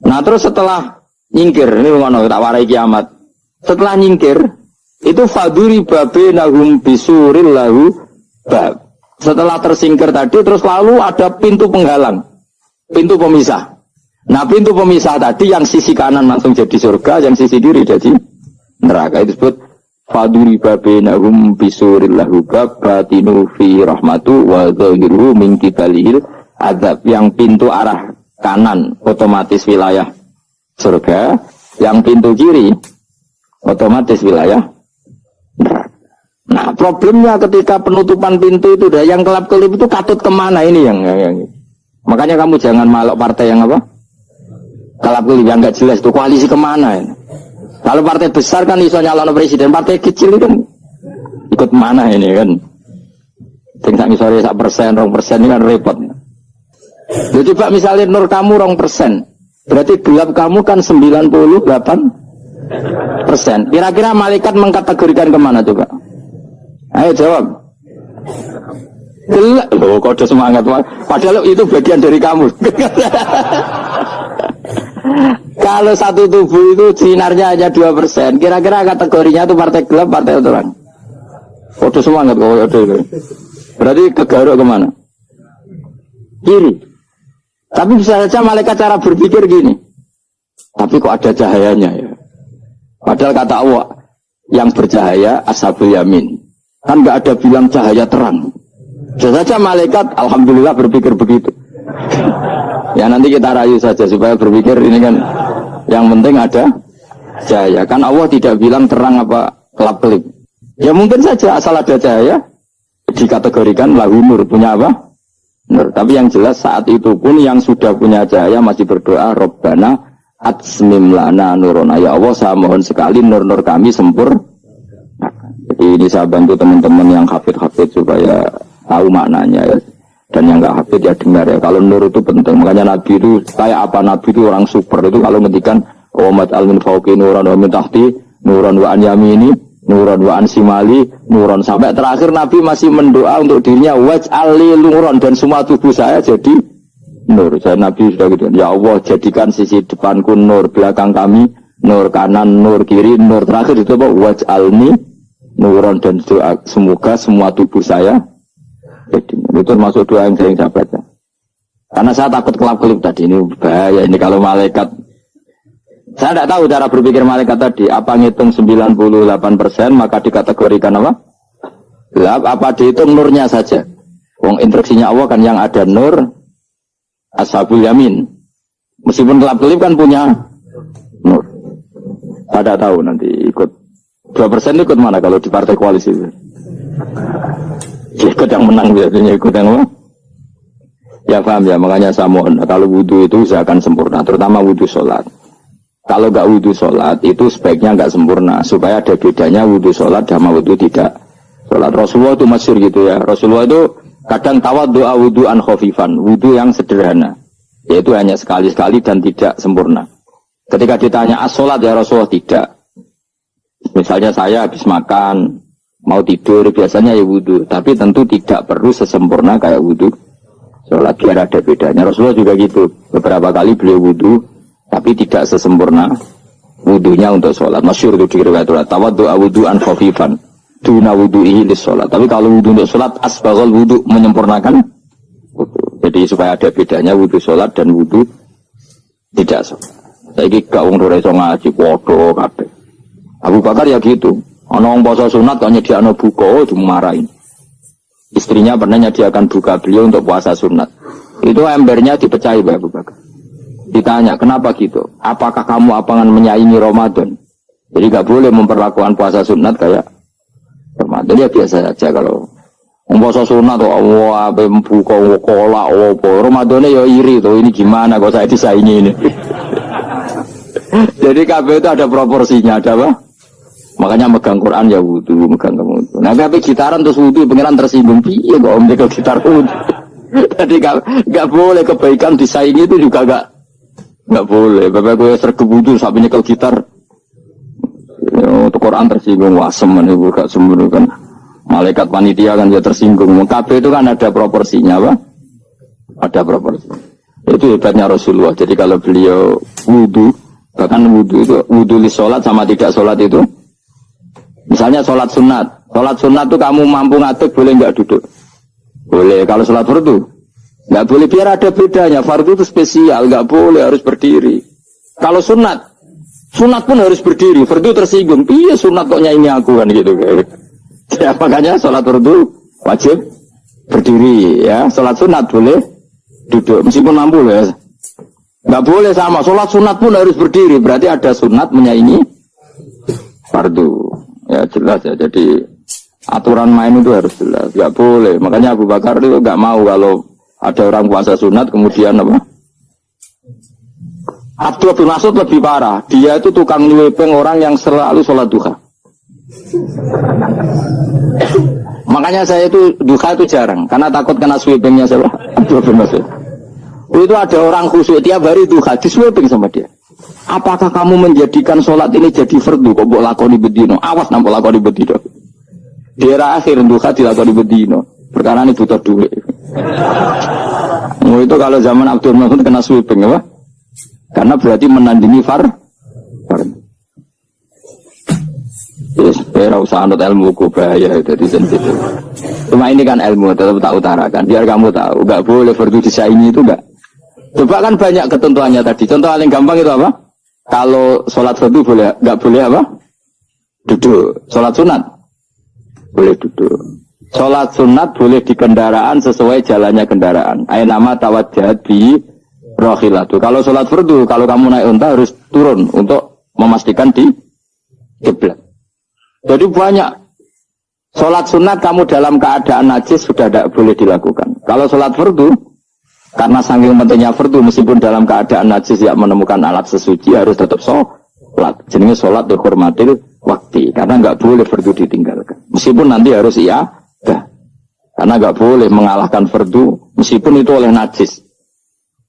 Nah terus setelah nyingkir, ini ngono tak warai kiamat. Setelah nyingkir, itu faduri babe nahum bisuril lahu bab. Setelah tersingkir tadi, terus lalu ada pintu penghalang, pintu pemisah. Nah pintu pemisah tadi yang sisi kanan langsung jadi surga, yang sisi kiri jadi neraka. Itu disebut faduri babenahum bisuril lahu bab batinu fi rahmatu wa zahiru min kibalihil adab. Yang pintu arah kanan otomatis wilayah surga, yang pintu kiri otomatis wilayah neraka. Nah problemnya ketika penutupan pintu itu dah yang kelap-kelip itu katut kemana ini yang makanya kamu jangan malok partai yang kelap-kelip yang nggak jelas itu koalisi kemana ini. Kalau partai besar kan iso nyalon presiden, partai kecil itu kan ikut mana ini kan? Tinggal misalnya 1%, 2% ini kan repot. Jadi coba misalnya nur kamu 2%, berarti gelap kamu kan 98%. Kira-kira malaikat mengkategorikan kemana coba? Ayo jawab. Gelap, loh kode semangat. Padahal itu bagian dari kamu. Kalau satu tubuh itu sinarnya hanya 2%, kira-kira kategorinya itu partai gelap, partai terang. Kode semangat kode. Berarti kegaruk kemana? Kiri. Tapi bisa saja malaikat cara berpikir gini. Tapi kok ada cahayanya ya? Padahal kata Allah, yang bercahaya ashabul yamin. Kan nggak ada bilang cahaya terang. Bisa saja malaikat, alhamdulillah berpikir begitu. Ya nanti kita rayu saja supaya berpikir ini kan yang penting ada cahaya. Kan Allah tidak bilang terang apa kelap-kelip. Ya mungkin saja asal ada cahaya dikategorikan lahu nur, punya apa? Nur. Tapi yang jelas saat itu pun yang sudah punya cahaya masih berdoa Rabbana atsmim lana nurona. Ya Allah saya mohon sekali nur-nur kami sempurna. Jadi ini saya bantu teman-teman yang hafid-hafid supaya tahu maknanya ya. Dan yang nggak hafid ya dengar ya. Kalau nur itu penting. Makanya Nabi itu kayak apa? Nabi itu orang super. Itu kalau ngendikan Muhammad al-min fauqi nuran wa min tahti nuran wa an yamini nuran wa an simali nuran. Sampai terakhir Nabi masih mendoa untuk dirinya waj'al li nuran, dan semua tubuh saya jadi nur. Saya Nabi sudah gitu. Ya Allah, jadikan sisi depanku nur, belakang kami nur, kanan nur, kiri nur, terakhir itu apa? Waj'alni nuron, dan doa semoga semua tubuh saya jadi nur. Itu termasuk doa yang sering saya baca. Karena saya takut kelap-kelip tadi, ini bahaya ini kalau malaikat. Saya tidak tahu cara berpikir malaikat tadi. Apa ngitung 98% maka dikategorikan apa? Gelap. Apa dihitung nurnya saja? Wong instruksinya Allah kan yang ada nur ashabul yamin. Meskipun kelap-kelip kan punya nur. Saya tidak tahu nanti ikut 2% ikut mana kalau di partai koalisi itu? Ikut yang menang biasanya, ikut yang apa? Ya paham ya, makanya saya mohon kalau wudhu itu usahakan sempurna, terutama wudhu sholat. Kalau nggak wudhu sholat itu sebaiknya nggak sempurna, supaya ada bedanya wudhu sholat sama wudhu tidak sholat. Rasulullah itu masyhur gitu ya. Rasulullah itu kadang tawaddu'a wudhu'an khafifan, wudhu yang sederhana, yaitu hanya sekali-sekali dan tidak sempurna. Ketika ditanya as-sholat ya Rasulullah, tidak. Misalnya saya habis makan, mau tidur, biasanya ya wudhu, tapi tentu tidak perlu sesempurna kayak wudhu sholat, biar ada bedanya. Rasulullah juga gitu, beberapa kali beliau wudhu tapi tidak sesempurna wudhunya untuk sholat. Masyhur itu di riwayat tawaddu'a wudhu'an khafifan duna wudhu'ihi lis sholat. Tapi kalau wudhu untuk sholat asbaghal wudhu, menyempurnakan wudhu. Jadi supaya ada bedanya wudhu sholat dan wudhu tidak sholat. Saiki gak wong ora iso ngaji padha kabeh. Abu Bakar ya gitu. Ana wong poso sunat kok nyediakno buka dimarahin. Istrinya pernah nyediakan buka beliau untuk puasa sunat. Itu embernya dipecahi Pak Abu Bakar. Ditanya, kenapa gitu? Apakah kamu akan menyaingi Ramadan? Jadi gak boleh memperlakukan puasa sunat kayak Ramadan. Ya biasa saja kalau puasa sunat tuh wah buka kolak Ramadannya ya iri tuh, ini gimana kok saya disaingi ini. Jadi kabeh itu ada proporsinya, ada apa? Makanya megang Quran ya wudu, megang wudu. Nah tapi gitaran terus wudu, pengiran tersinggung. Piye kok om jaga gitar wudu? Jadi gak boleh kebaikan disaingi itu juga gak boleh. Bapak gue sergap wudu sampai nyekel gitar. Untuk Quran tersinggung, wasem kan ibu gak sembunyi kan. Malaikat panitia kan dia tersinggung. Kabeh itu kan ada proporsinya, apa? Ada proporsi. Itu hebatnya Rasulullah. Jadi kalau beliau wudu, bahkan wudu itu wudu li sholat sama tidak sholat itu. Misalnya sholat sunat itu kamu mampu ngadeg boleh nggak duduk? Boleh. Kalau sholat fardu nggak boleh, biar ada bedanya. Fardu itu spesial, nggak boleh, harus berdiri. Kalau sunat pun harus berdiri. Fardu tersinggung, iya sunat kok nyanyi aku kan gitu. Ya makanya sholat fardu wajib berdiri ya. Sholat sunat boleh duduk meskipun mampu ya. Nggak boleh sama. Sholat sunat pun harus berdiri. Berarti ada sunat menyaingi fardu. Ya jelas ya, jadi aturan main itu harus jelas, nggak boleh. Makanya Abu Bakar itu nggak mau kalau ada orang puasa sunat kemudian apa? Abdullah bin Mas'ud lebih parah, dia itu tukang nyuepeng orang yang selalu sholat duha. Makanya saya itu duha itu jarang, karena takut kena sweepingnya siapa? Abdullah bin Mas'ud. Itu ada orang khusyuk tiap hari duha, disweeping sama dia. Apakah kamu menjadikan sholat ini jadi fardu? Kok mbok lakoni bedino? Awas nampak lakoni bedino. Di era akhir duha dilakoni bedino. Perkara ini butuh duit. Itu kalau zaman Abdul Mas'ud kena sweeping apa? Karena berarti menandingi fardu. Yes, era usah anut ilmu ku bahaya jadi sensitif. Cuma ini kan ilmu tetap tak utarakan. Biar kamu tahu, nggak boleh fardu disaingi itu nggak. Coba kan banyak ketentuannya tadi. Contoh paling gampang itu apa? Kalau sholat fardu boleh, nggak boleh apa? Duduk. Sholat sunat boleh duduk. Sholat sunat boleh di kendaraan sesuai jalannya kendaraan. Ainama tawajjahat bi rohilatu. Kalau sholat fardu, kalau kamu naik unta harus turun untuk memastikan di kiblat. Jadi banyak. Sholat sunat kamu dalam keadaan najis sudah tidak boleh dilakukan. Kalau sholat fardu, karena saking pentingnya fardu, meskipun dalam keadaan najis tidak menemukan alat sesuci harus tetap sholat. Jenenge sholat dihormatil waktu, karena nggak boleh fardu ditinggalkan. Meskipun nanti harus karena nggak boleh mengalahkan fardu meskipun itu oleh najis.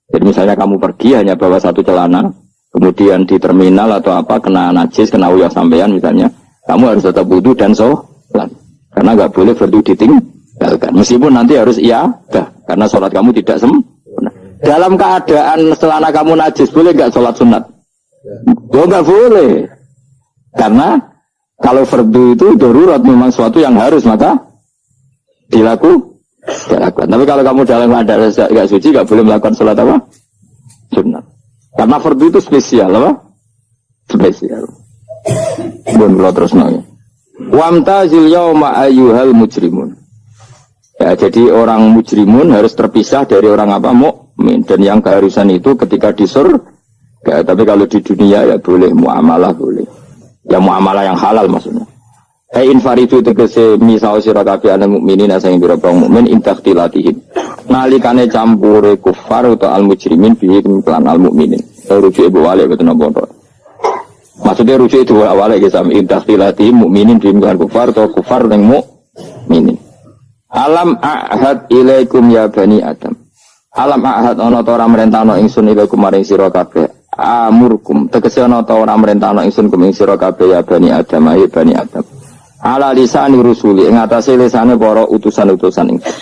Jadi misalnya kamu pergi hanya bawa satu celana, kemudian di terminal atau apa kena najis, kena uyah sampean misalnya, kamu harus tetap wudu dan sholat, karena nggak boleh fardu ditinggalkan. Meskipun nanti harus karena sholat kamu tidak sempurna. Dalam keadaan celana kamu najis boleh nggak sholat sunat? Oh nggak boleh. Karena kalau fardu itu darurat memang suatu yang harus maka dilakukan. Tapi kalau kamu dalam keadaan nggak suci nggak boleh melakukan sholat apa? Sunat. Karena fardu itu spesial apa? Spesial. Belum terus nanya. Wamtazil yauma ayyuhal mujrimun. Ya, jadi orang mujrimun harus terpisah dari orang apa? Mukmin. Dan yang keharusan itu ketika di surga. Tapi kalau di dunia ya boleh muamalah boleh. Ya muamalah yang halal maksudnya. Infaridu tegese misal sira kabeh ana mukminin sing biro mukmin intaktilatihim. Nalikane campure kufar utawa al mujrimin bihi lan al mukminin. Rujuk ibu wali betul napa. Maksudnya rujuk itu awalnya kita intaktilatihim mukminin bihi lan kufar atau kufar ning mukminin. Alam ahad ilaikum ya bani Adam. Alam ahad ana ta ora merentano ingsun ilaikum maring sira kabeh. Amurkum tegese ana ta ora merentano ingsun kum ing sira kabeh ya bani Adam ya bani Adam. Ala lisani rusuli ing atase lisane para utusan-utusan ingsun.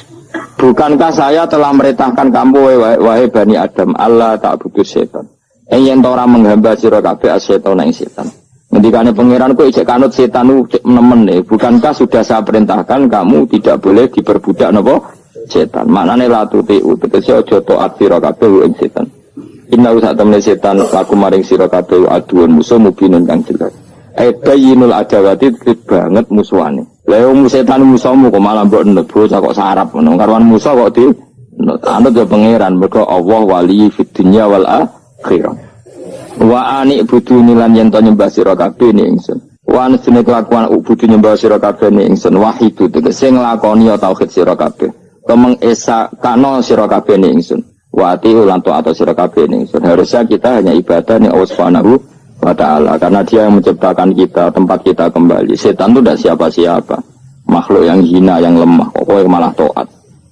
Bukankah saya telah merintahkan kamu wahai bani Adam Allah ta'budu setan. Yen ta ora menghamba sira kabeh asetan ing setan. Ngendikane pangeran kok ijek kanut setan nemen nih. Bukankah sudah saya perintahkan kamu tidak boleh diperbudak napa setan. Maknane la tutiu tegese aja taat sira kabeh ing setan. Inna usatamne setan laku maring sira kabeh aduun musuh mubinun kang jelas. Bayinul adawati banget musuhane. Lah wong setan musuhmu kok malah mbok nebo kok sarap ngono. Karuan musuh kok di anut ya pangeran mergo Allah wali fid dunya wal akhirah. Wa ani budu nilan yen to nyembah sira kabeh ning ingsun. Wa anjene kelakuan budu nyembah sira kabeh ning ingsun wahidu tegese nglakoni tauhid sira kabeh. Kemeng esa kano sira kabeh ning ingsun. Wa ati lan taat sira kabeh ning ingsun. Harusnya kita hanya ibadah ning Allah Subhanahu wa taala karena Dia yang menciptakan kita, tempat kita kembali. Setan itu tidak siapa-siapa. Makhluk yang hina, yang lemah. Pokoknya malah taat.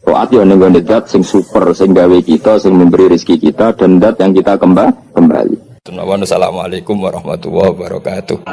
Taat ya ning zat sing super, sing gawe kita, sing memberi rezeki kita dan zat yang kita kembali. Assalamualaikum warahmatullahi wabarakatuh.